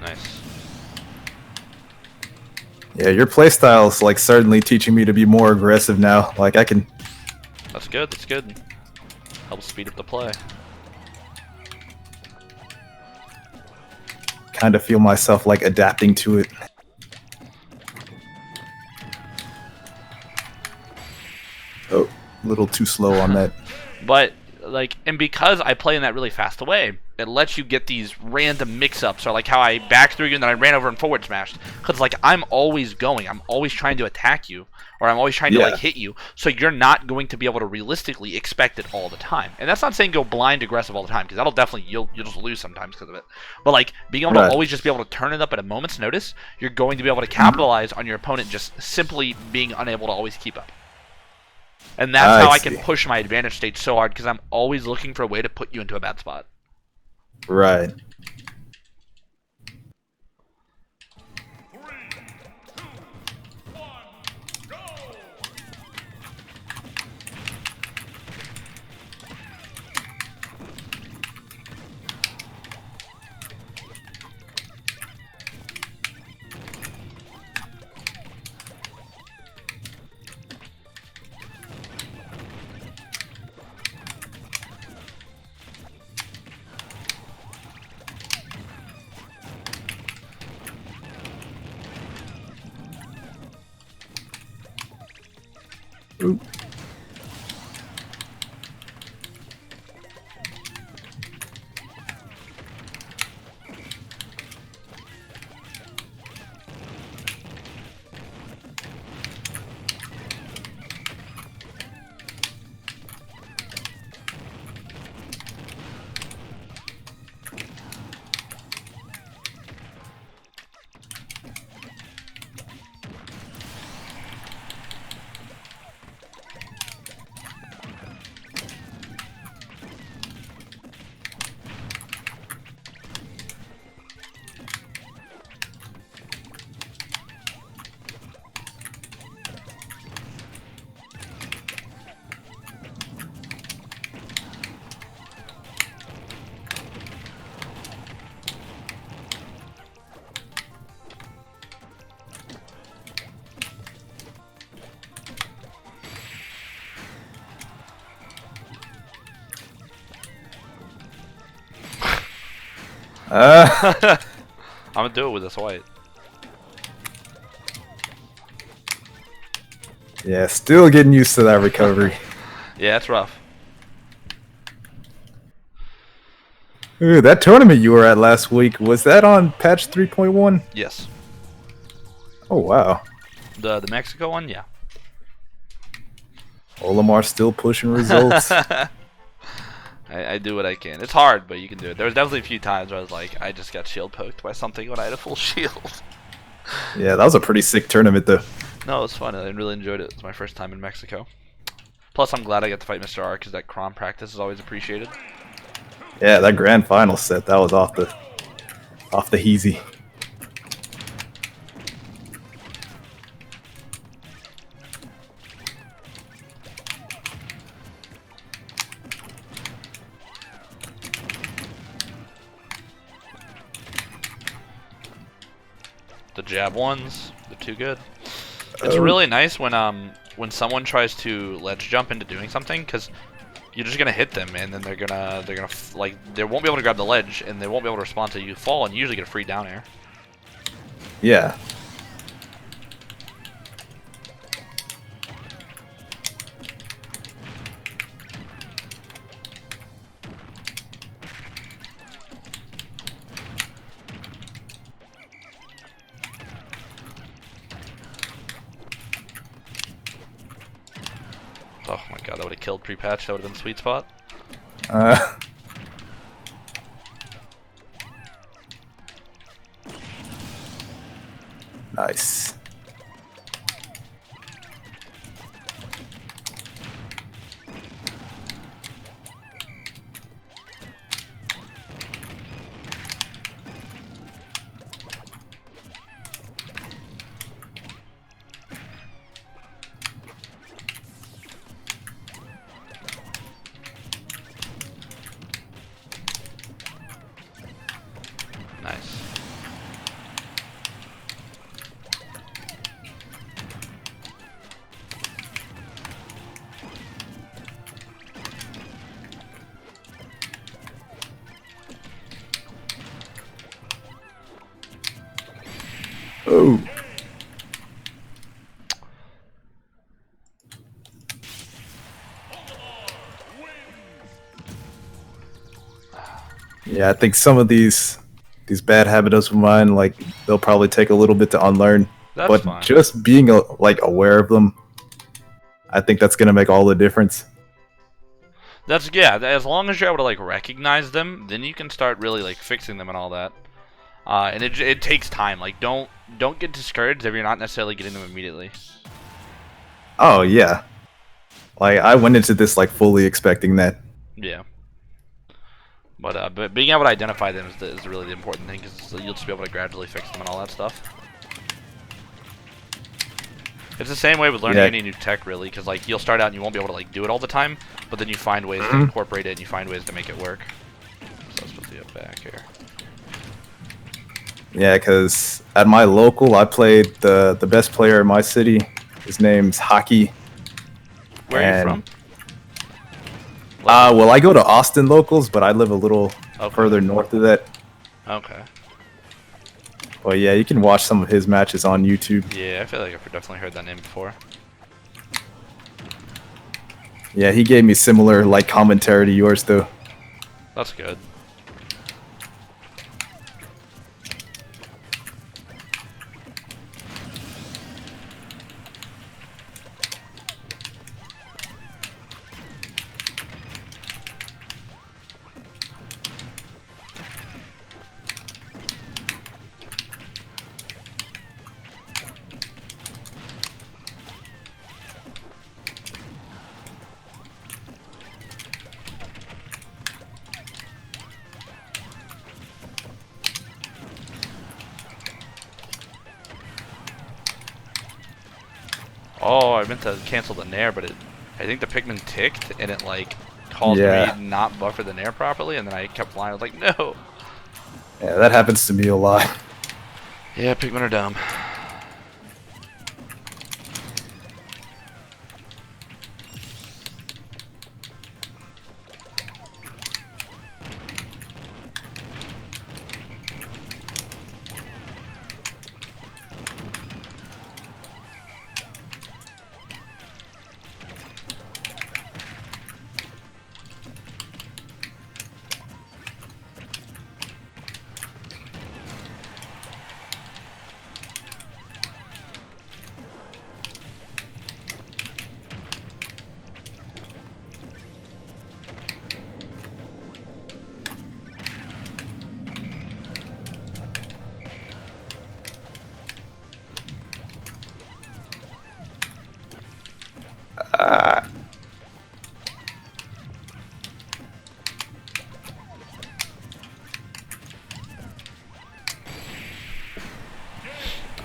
Nice. Yeah, your playstyle is like certainly teaching me to be more aggressive now. Like I can. That's good. That's good. Helps speed up the play. Kind of feel myself like adapting to it. Oh, a little too slow on that. But like, and because I play in that really fast way, it lets you get these random mix-ups, or like how I back through you and then I ran over and forward smashed. Because like I'm always going, I'm always trying to attack you, or I'm always trying to like hit you. So you're not going to be able to realistically expect it all the time. And that's not saying go blind aggressive all the time, because that'll definitely you'll just lose sometimes because of it. But like being able to always just be able to turn it up at a moment's notice, you're going to be able to capitalize on your opponent just simply being unable to always keep up. And that's how I can push my advantage state so hard, because I'm always looking for a way to put you into a bad spot. Right. Ooh. I'm gonna do it with this white. Yeah, still getting used to that recovery. Yeah, it's rough. Ooh, that tournament you were at last week, was that on patch 3.1? Yes. Oh, wow. The Mexico one, yeah. Olimar still pushing results. I do what I can. It's hard, but you can do it. There was definitely a few times where I was like, I just got shield poked by something when I had a full shield. Yeah, that was a pretty sick tournament, though. No, it was fun. I really enjoyed it. It was my first time in Mexico. Plus, I'm glad I got to fight Mr. R, because that Crom practice is always appreciated. Yeah, that grand final set, that was off the heezy. The jab ones, they're too good. It's really nice when someone tries to ledge jump into doing something, because you're just gonna hit them, and then they're gonna like they won't be able to grab the ledge, and they won't be able to respond to you fall, and you usually get a free down air. Yeah. Oh my god, that would have killed pre-patch. That would have been sweet spot. Nice. Nice. Oh. Yeah, I think some of these bad habits of mine, like they'll probably take a little bit to unlearn. That's but fine. Just being like aware of them, I think that's gonna make all the difference. That's yeah. As long as you're able to like recognize them, then you can start really like fixing them and all that. And it takes time. Like don't get discouraged if you're not necessarily getting them immediately. Oh yeah, like I went into this like fully expecting that. Yeah. But being able to identify them is really the important thing, because you'll just be able to gradually fix them and all that stuff. It's the same way with learning any new tech, really, because like you'll start out and you won't be able to like do it all the time, but then you find ways to incorporate it and you find ways to make it work. So that's supposed to be up back here. Yeah, because at my local, I played the best player in my city. His name's Hockey. Where are you from? Well, I go to Austin locals, but I live a little further north of that. Okay. Well, yeah, you can watch some of his matches on YouTube. Yeah, I feel like I've definitely heard that name before. Yeah, he gave me similar like commentary to yours, though. That's good. Oh, I meant to cancel the nair, but I think the Pikmin ticked, and it like caused me not buffer the nair properly, and then I kept flying. I was like, no. Yeah, that happens to me a lot. Yeah, Pikmin are dumb.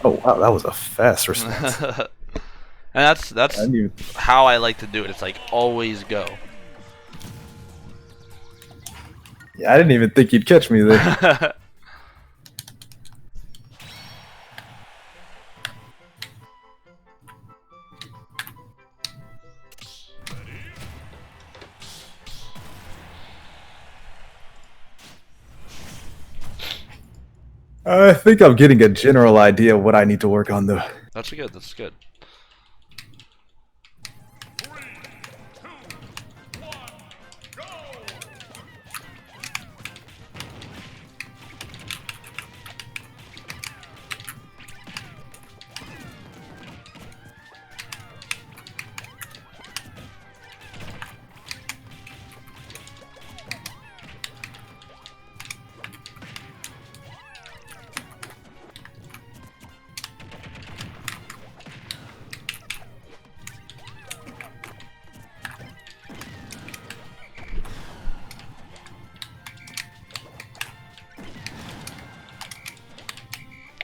Oh wow, that was a fast response. And that's how I like to do it. It's like always go. Yeah, I didn't even think you'd catch me there. I think I'm getting a general idea of what I need to work on, though. That's good. That's good.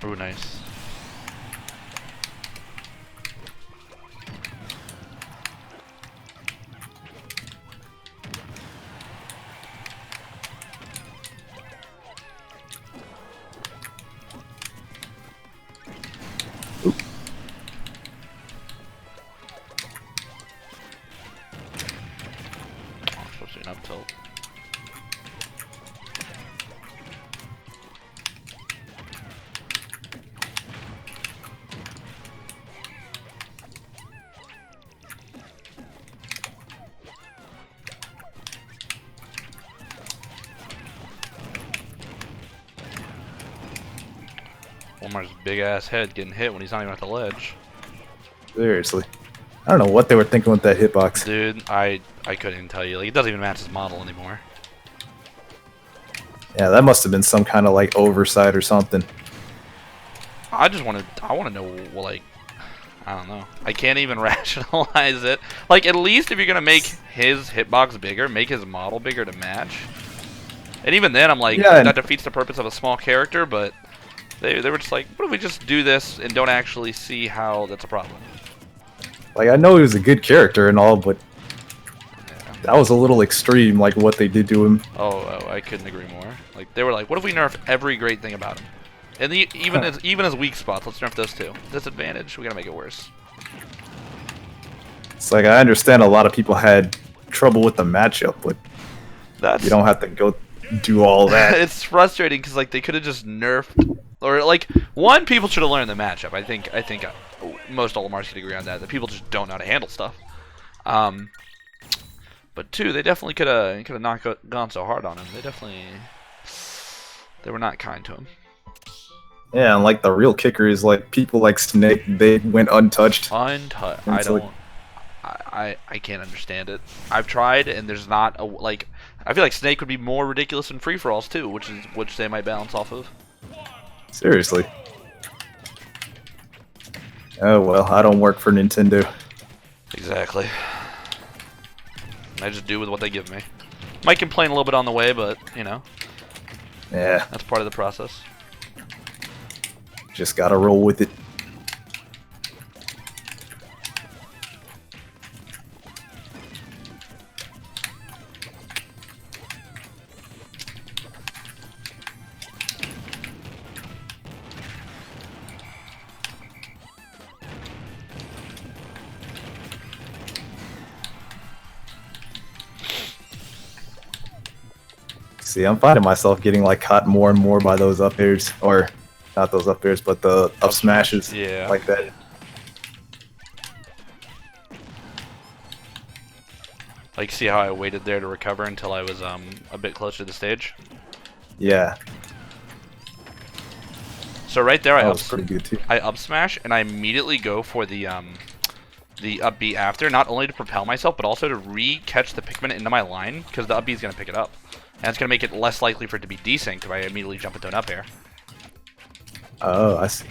Oh, nice. Especially an up tilt. Omar's big ass head getting hit when he's not even at the ledge. Seriously. I don't know what they were thinking with that hitbox. Dude, I couldn't even tell you. Like, it doesn't even match his model anymore. Yeah, that must have been some kind of like oversight or something. I want to know, well, like, I don't know. I can't even rationalize it. Like, at least if you're gonna make his hitbox bigger, make his model bigger to match. And even then, I'm like, yeah, that defeats the purpose of a small character. But they were just like, what if we just do this and don't actually see how that's a problem? Like, I know he was a good character and all, but that was a little extreme, like what they did to him. Oh, I couldn't agree more. Like, they were like, what if we nerf every great thing about him? And even his weak spots, let's nerf those too. Disadvantage, we gotta make it worse. It's like, I understand a lot of people had trouble with the matchup, but you don't have to go do all that. It's frustrating because like they could have just nerfed, or like one, people should have learned the matchup. I think most Olimars could agree on that. That people just don't know how to handle stuff. But two, they definitely could have not gone so hard on him. They were not kind to him. Yeah, and like the real kicker is like people like Snake, they went untouched. Untouched. I can't understand it. I've tried, and there's not a like. I feel like Snake would be more ridiculous in free for alls too, which they might balance off of. Seriously. Oh well, I don't work for Nintendo. Exactly. I just do with what they give me. Might complain a little bit on the way, but you know. Yeah. That's part of the process. Just gotta roll with it. See, I'm finding myself getting like caught more and more by those up airs, or not those up airs, but the up smashes. Yeah. Like that. Like, see how I waited there to recover until I was a bit closer to the stage? Yeah. So right there, that was pretty good too. I up smash and I immediately go for the up B after, not only to propel myself, but also to re-catch the Pikmin into my line, because the up B is going to pick it up. And it's going to make it less likely for it to be desynced if I immediately jump into an up air. Oh, I see.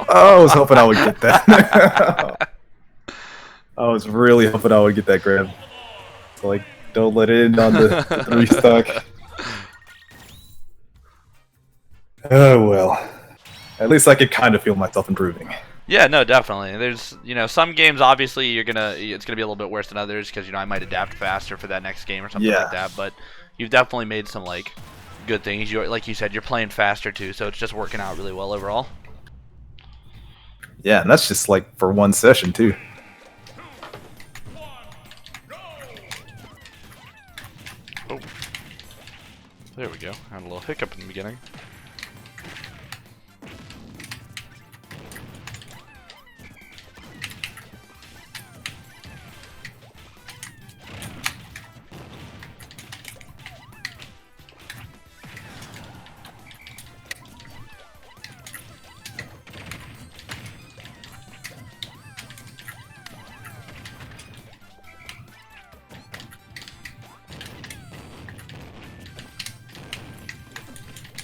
I was hoping I would get that. I was really hoping I would get that grab. So, like, don't let it in on the 3 stock. Oh well. At least I could kind of feel myself improving. Yeah, no, definitely. There's, some games obviously it's gonna be a little bit worse than others because I might adapt faster for that next game or something like that. But you've definitely made some like good things. Like you said, you're playing faster too, so it's just working out really well overall. Yeah, and that's just like for one session too. Oh, there we go. Had a little hiccup in the beginning.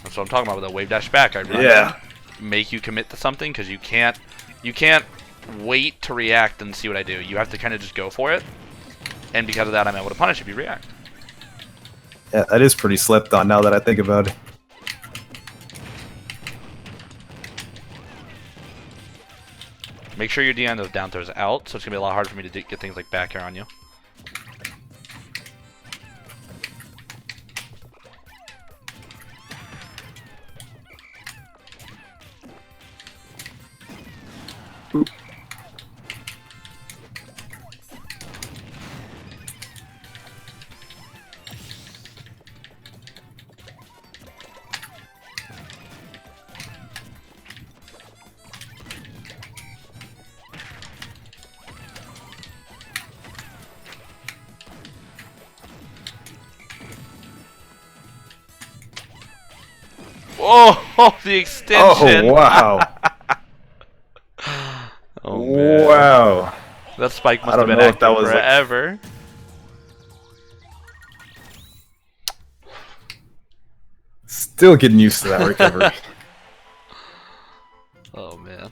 That's what I'm talking about with the wave dash back. I really make you commit to something because you can't wait to react and see what I do. You have to kind of just go for it, and because of that, I'm able to punish if you react. Yeah, that is pretty slept on now that I think about it. Make sure your DN those down throws out, so it's gonna be a lot harder for me to get things like back air on you. Oh, the extension! Oh, wow. Oh, man. Wow. That spike must have been active forever. Still getting used to that recovery. Oh, man.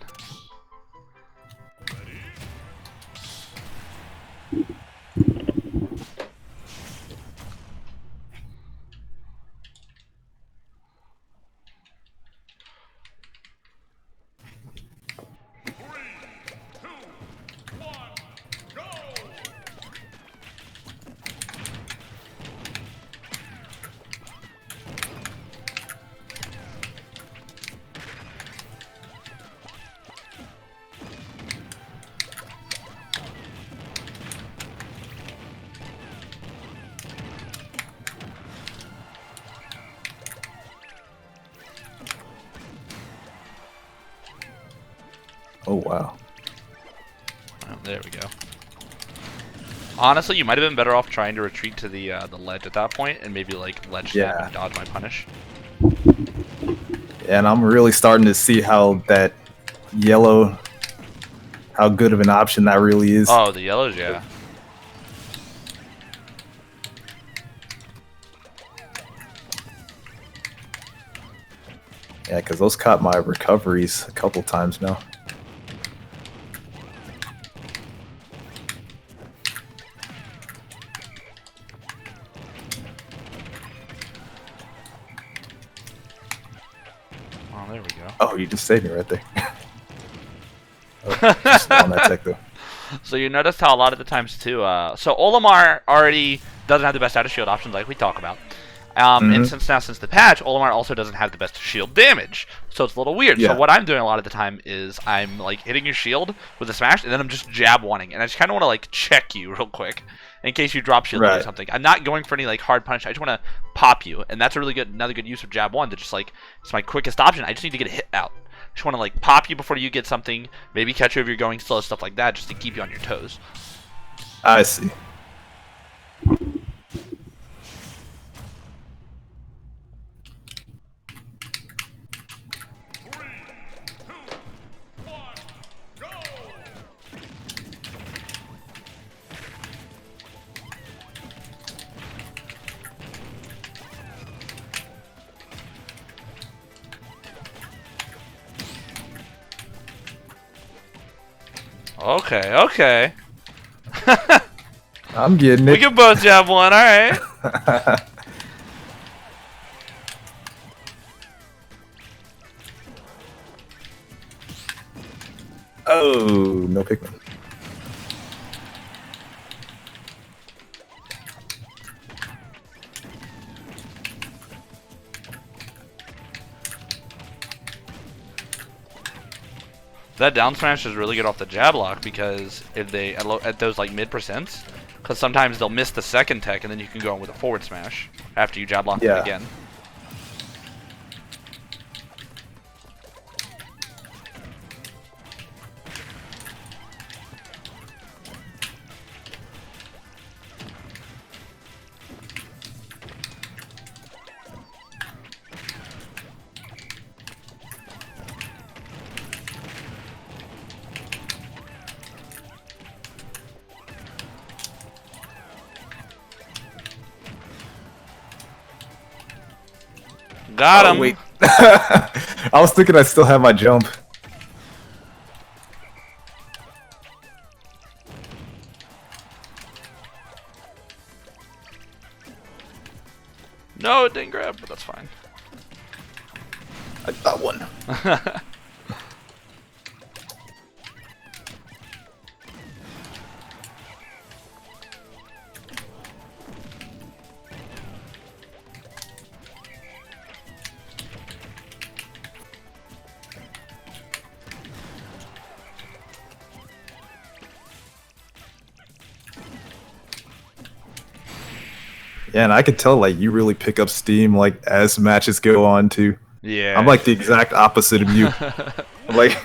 Oh, wow. Oh, there we go. Honestly, you might have been better off trying to retreat to the ledge at that point and maybe like ledge snap and dodge my punish. Yeah, and I'm really starting to see how that yellow, how good of an option that really is. Oh, the yellows, yeah. Yeah, because those caught my recoveries a couple times now. Oh, there we go. Oh, you just saved me right there. Oh, just on that tech, though. So you noticed how a lot of the times too, so Olimar already doesn't have the best out of shield options like we talk about. And since the patch, Olimar also doesn't have the best shield damage. So it's a little weird. Yeah. So what I'm doing a lot of the time is I'm like hitting your shield with a smash and then I'm just jab wanting. And I just kind of want to like check you real quick in case you drop shield or something. I'm not going for any like hard punch. I just want to pop you. And that's a really good, another good use of jab one to just like, it's my quickest option. I just need to get a hit out. I just want to like pop you before you get something, maybe catch you if you're going slow, stuff like that, just to keep you on your toes. I see. Okay, okay. I'm getting it. We can both jab one, alright. Oh, no Pikmin. That down smash is really good off the jab lock because if they at those like mid percents, because sometimes they'll miss the second tech and then you can go in with a forward smash after you jab lock them again. Got him! Wait. I was thinking I still have my jump. No, it didn't grab, but that's fine. I got one. Yeah, and I could tell like you really pick up steam like as matches go on too. Yeah. I'm like the exact opposite of you. Like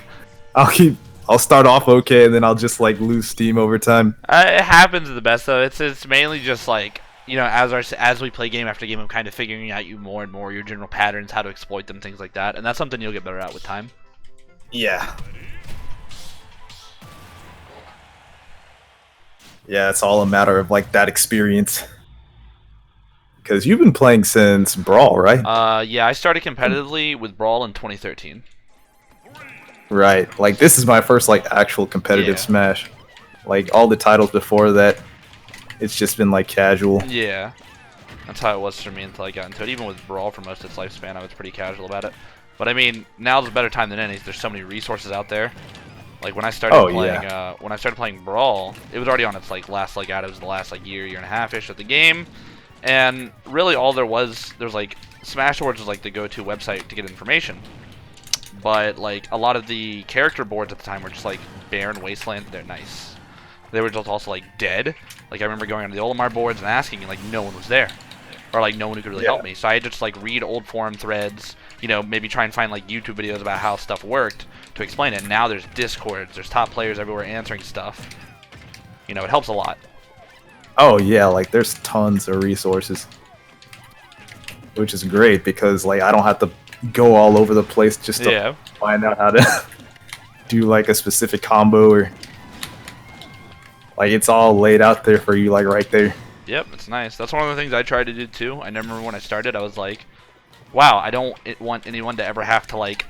I'll start off okay and then I'll just like lose steam over time. It happens the best though. It's mainly just like, you know, as we play game after game, I'm kind of figuring out you more and more, your general patterns, how to exploit them, things like that, and that's something you'll get better at with time. Yeah. Yeah, it's all a matter of like that experience. Because you've been playing since Brawl, right? Yeah, I started competitively with Brawl in 2013. Right. Like, this is my first, like, actual competitive Smash. Like, all the titles before that, it's just been, like, casual. Yeah. That's how it was for me until I got into it. Even with Brawl for most of its lifespan, I was pretty casual about it. But, I mean, now's a better time than any. There's so many resources out there. Like, when I started playing Brawl, it was already on its, like, last leg out. It was the last, like, year and a half-ish of the game. And really all there's like Smashwords was like the go-to website to get information. But like a lot of the character boards at the time were just like barren wasteland. They're nice. They were just also like dead. Like I remember going onto the Olimar boards and asking and like no one was there. Or like no one who could really help me. So I had to just like read old forum threads, you know, maybe try and find like YouTube videos about how stuff worked to explain it. And now there's Discords, there's top players everywhere answering stuff. You know, it helps a lot. Oh yeah, like there's tons of resources, which is great because like I don't have to go all over the place just to find out how to do like a specific combo or like it's all laid out there for you like right there. Yep, it's nice. That's one of the things I tried to do too. I remember when I started, I was like, wow, I don't want anyone to ever have to like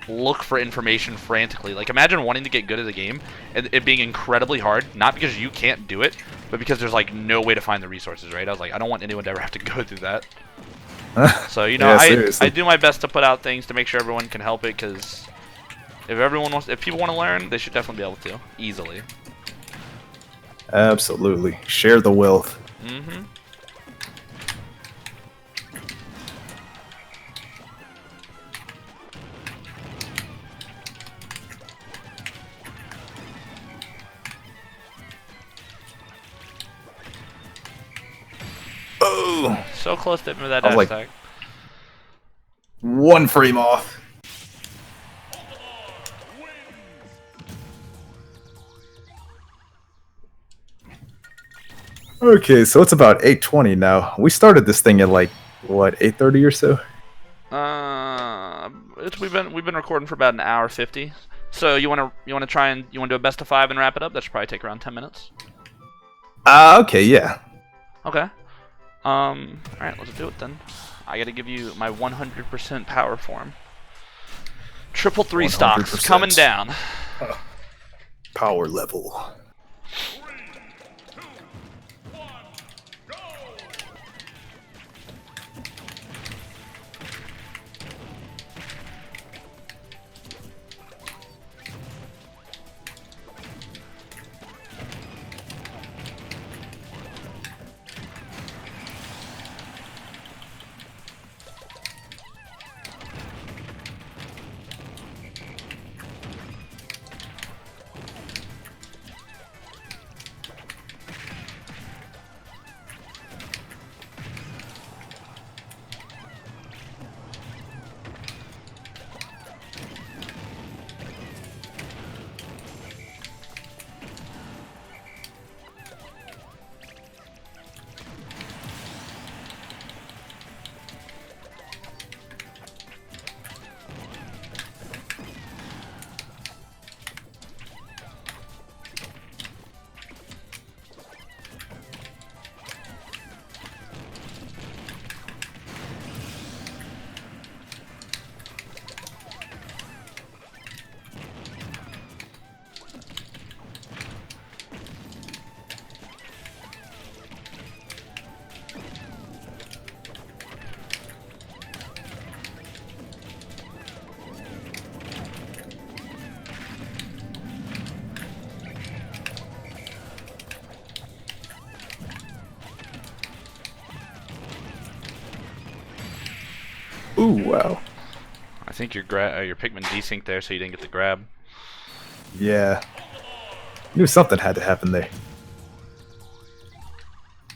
look for information frantically. Like imagine wanting to get good at a game and it being incredibly hard, not because you can't do it, but because there's like no way to find the resources, right? I was like, I don't want anyone to ever have to go through that. So, you know, I do my best to put out things to make sure everyone can help it, because if people want to learn, they should definitely be able to, easily. Absolutely. Share the wealth. Mm-hmm. Oh! So close to that dash attack. One frame off. Okay, so it's about 8:20 now. We started this thing at like what, 8:30 or so? We've been recording for about an hour 50. So you wanna do a best of 5 and wrap it up? That should probably take around 10 minutes. Okay, yeah. Okay. Alright, let's do it then. I gotta give you my 100% power form. Triple 3 stocks coming down. Power level. Ooh, wow. I think your Pikmin desynced there, so you didn't get the grab. Yeah. Knew something had to happen there.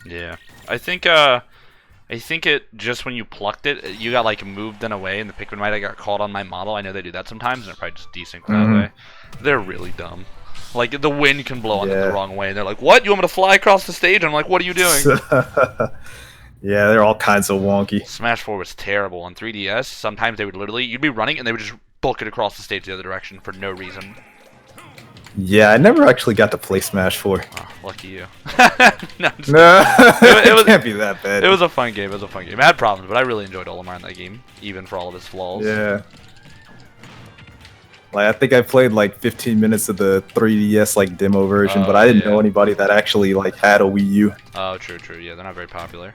Yeah. I think it just when you plucked it, you got like moved in a way, and the Pikmin might have got caught on my model. I know they do that sometimes, and they're probably just desynced that way. They're really dumb. Like the wind can blow on them the wrong way, and they're like, "What? You want me to fly across the stage?" And I'm like, "What are you doing?" Yeah, they're all kinds of wonky. Smash 4 was terrible on 3DS. Sometimes they would literally, you'd be running, and they would just book it across the stage the other direction for no reason. Yeah, I never actually got to play Smash 4. Oh, lucky you. No, it can't be that bad. It was a fun game. It had problems, but I really enjoyed Olimar in that game, even for all of his flaws. Yeah. Like I think I played like 15 minutes of the 3DS like demo version, but I didn't know anybody that actually like had a Wii U. Oh, true. Yeah, they're not very popular.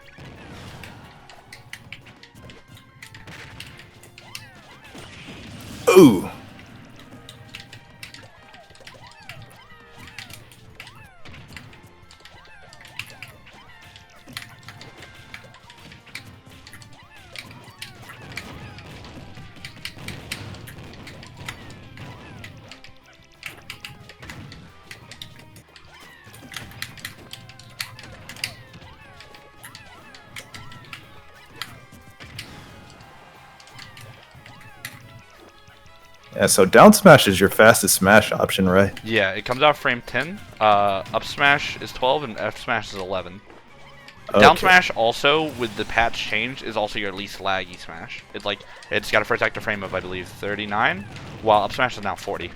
Ooh. Yeah, so down smash is your fastest smash option, right? Yeah, it comes out frame 10. Up smash is 12, and F smash is 11. Okay. Down smash also, with the patch change, is also your least laggy smash. It's got a first active frame of, I believe, 39, while up smash is now 40.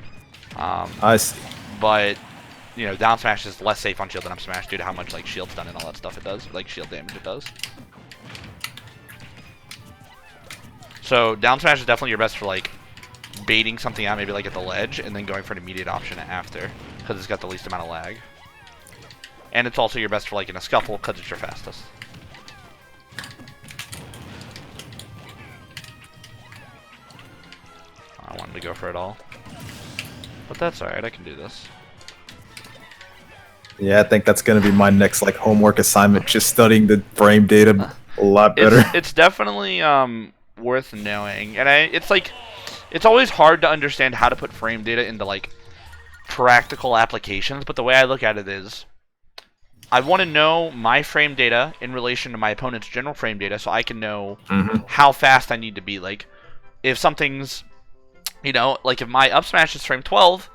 I see. But you know, down smash is less safe on shield than up smash due to how much like shield stun and all that stuff it does, like shield damage it does. So down smash is definitely your best for like baiting something out, maybe like at the ledge, and then going for an immediate option after, because it's got the least amount of lag. And it's also your best for like in a scuffle, because it's your fastest. I wanted to go for it all, but that's alright, I can do this. Yeah, I think that's going to be my next like homework assignment, just studying the frame data a lot better. It's definitely worth knowing, and it's always hard to understand how to put frame data into like practical applications, but the way I look at it is I want to know my frame data in relation to my opponent's general frame data so I can know how fast I need to be. Like if something's, you know, like if my up smash is frame 12,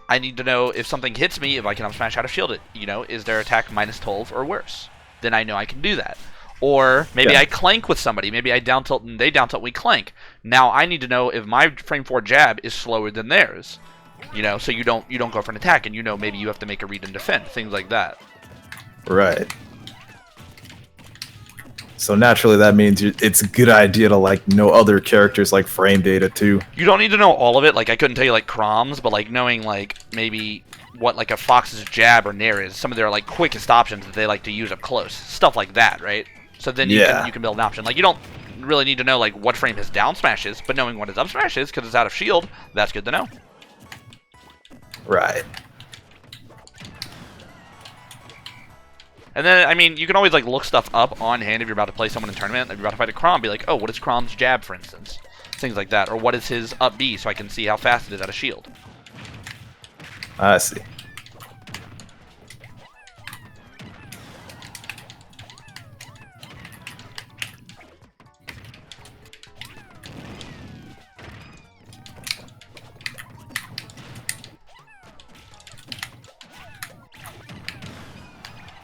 I need to know if something hits me, if I can up smash how to shield it. You know, is their attack minus 12 or worse? Then I know I can do that. Or maybe I clank with somebody. Maybe I down tilt and they down tilt, we clank. Now I need to know if my frame 4 jab is slower than theirs. You know, so you don't go for an attack, and you know maybe you have to make a read and defend, things like that. Right. So naturally that means it's a good idea to like know other characters like frame data too. You don't need to know all of it. Like I couldn't tell you like Crom's, but like knowing like maybe what like a Fox's jab or Nair is, some of their like quickest options that they like to use up close, stuff like that, right? So then you can build an option. Like you don't really need to know like what frame his down smash is, but knowing what his up smash is because it's out of shield, that's good to know. Right. And then, I mean, you can always, like, look stuff up on hand if you're about to play someone in tournament. If you're about to fight a Crom, be like, oh, what is Crom's jab, for instance? Things like that. Or what is his up B, so I can see how fast it is out of shield. I see.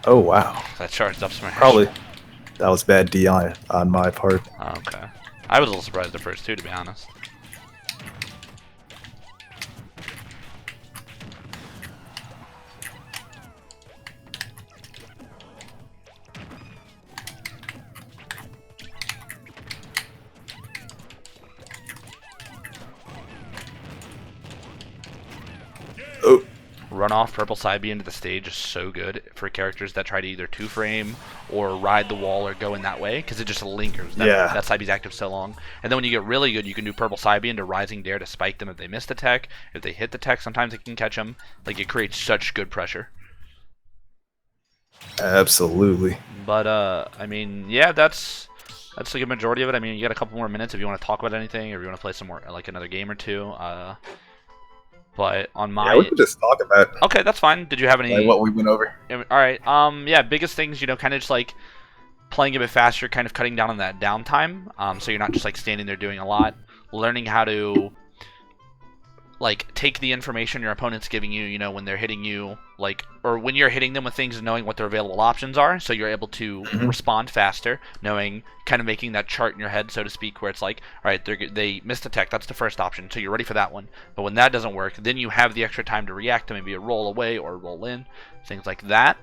Oh, wow. That charged up smash. Probably. That was bad D on my part. Okay. I was a little surprised at first, too, to be honest. Oh. Run off purple side B into the stage is so good for characters that try to either two frame or ride the wall or go in that way because it just lingers. That side B's active so long. And then when you get really good, you can do purple side B into rising dare to spike them if they miss the tech. If they hit the tech, sometimes it can catch them. Like it creates such good pressure. Absolutely. But I mean, yeah, that's that's like a majority of it. I mean, you got a couple more minutes if you want to talk about anything, or if you want to play some more, like another game or two. But on my, we could just talk about. Okay, that's fine. Did you have any? Like what we went over. All right. Yeah. Biggest things, kind of just like playing a bit faster, kind of cutting down on that downtime. So you're not just like standing there doing a lot. Learning how to like take the information your opponent's giving you, when they're hitting you, like, or when you're hitting them with things, and knowing what their available options are, so you're able to respond faster, knowing, kind of making that chart in your head, so to speak, where it's like, all right, they missed a tech, that's the first option, so you're ready for that one. But when that doesn't work, then you have the extra time to react to maybe a roll away or a roll in, things like that.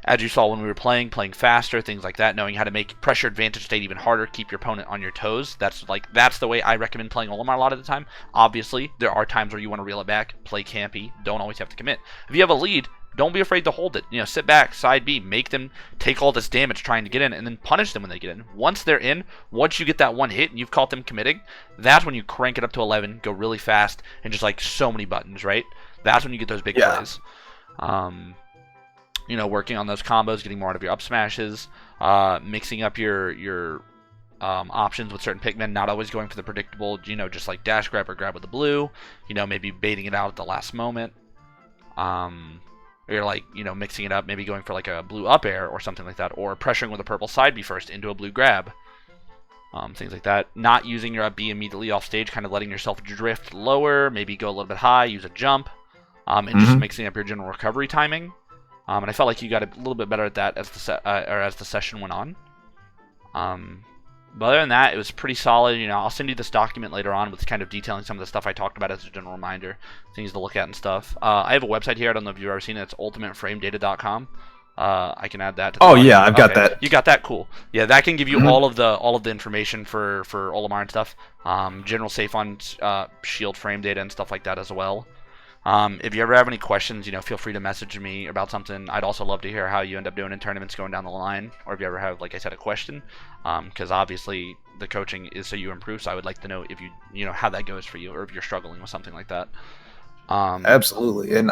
As you saw when we were playing faster, things like that, knowing how to make pressure advantage state even harder, keep your opponent on your toes. That's the way I recommend playing Olimar a lot of the time. Obviously, there are times where you want to reel it back, play campy, don't always have to commit. If you have a lead, don't be afraid to hold it. Sit back, side B, make them take all this damage trying to get in, and then punish them when they get in. Once they're in, once you get that one hit and you've caught them committing, that's when you crank it up to 11, go really fast, and just like so many buttons, right? That's when you get those big plays. Working on those combos, getting more out of your up smashes, mixing up your options with certain Pikmin, not always going for the predictable, just like dash grab or grab with the blue, maybe baiting it out at the last moment. Or like, mixing it up, maybe going for like a blue up air or something like that, or pressuring with a purple side B first into a blue grab. Things like that. Not using your up B immediately off stage, kind of letting yourself drift lower, maybe go a little bit high, use a jump, and just mixing up your general recovery timing. And I felt like you got a little bit better at that as the session went on. But other than that, it was pretty solid. I'll send you this document later on with kind of detailing some of the stuff I talked about as a general reminder, things to look at and stuff. I have a website here. I don't know if you've ever seen it. It's ultimateframedata.com. I can add that to the document. Yeah, I've got that. You got that? Cool. Yeah, that can give you all of the information for Olimar and stuff. General safe on shield frame data and stuff like that as well. If you ever have any questions, feel free to message me about something. I'd also love to hear how you end up doing in tournaments going down the line, or if you ever have, like I said, a question, because obviously the coaching is so you improve, so I would like to know if you how that goes for you, or if you're struggling with something like that. Absolutely. And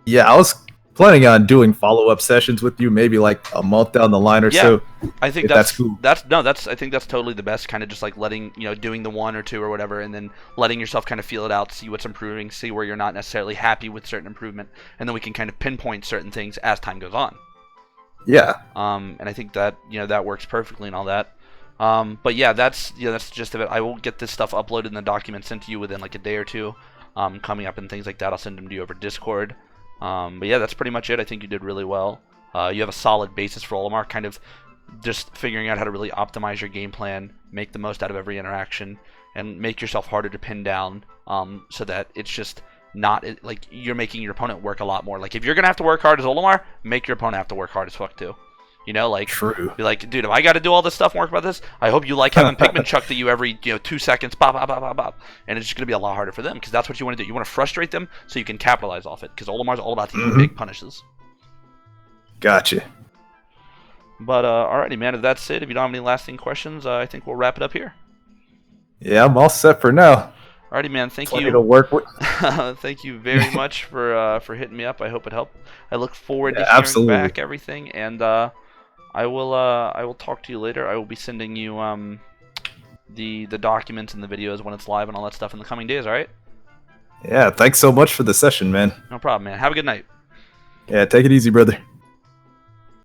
yeah, I was planning on doing follow-up sessions with you, maybe like a month down the line or so. I think that's cool. I think that's totally the best, kind of just like letting, doing the one or two or whatever, and then letting yourself kind of feel it out, see what's improving, see where you're not necessarily happy with certain improvement, and then we can kind of pinpoint certain things as time goes on. Yeah. And I think that, that works perfectly and all that. But yeah, that's the gist of it. I will get this stuff uploaded in the document sent to you within like a day or two, coming up and things like that. I'll send them to you over Discord. But yeah, that's pretty much it. I think you did really well. You have a solid basis for Olimar, kind of just figuring out how to really optimize your game plan, make the most out of every interaction, and make yourself harder to pin down, so that it's just not like you're making your opponent work a lot more. Like if you're gonna have to work hard as Olimar, make your opponent have to work hard as fuck too. True. Be like, dude, if I got to do all this stuff and work about this, I hope you like having Pikmin chuck to you every 2 seconds, pop, pop, pop, pop, pop, and it's just gonna be a lot harder for them, because that's what you want to do. You want to frustrate them so you can capitalize off it, because Olimar's all about these big punishes. Gotcha. But alrighty, man. If that's it, if you don't have any lasting questions, I think we'll wrap it up here. Yeah, I'm all set for now. Alrighty, man. Thank Plenty you. To work with. Thank you very much for hitting me up. I hope it helped. I look forward to hearing back everything, and I will talk to you later. I will be sending you the documents and the videos when it's live and all that stuff in the coming days. All right? Yeah. Thanks so much for the session, man. No problem, man. Have a good night. Yeah. Take it easy, brother.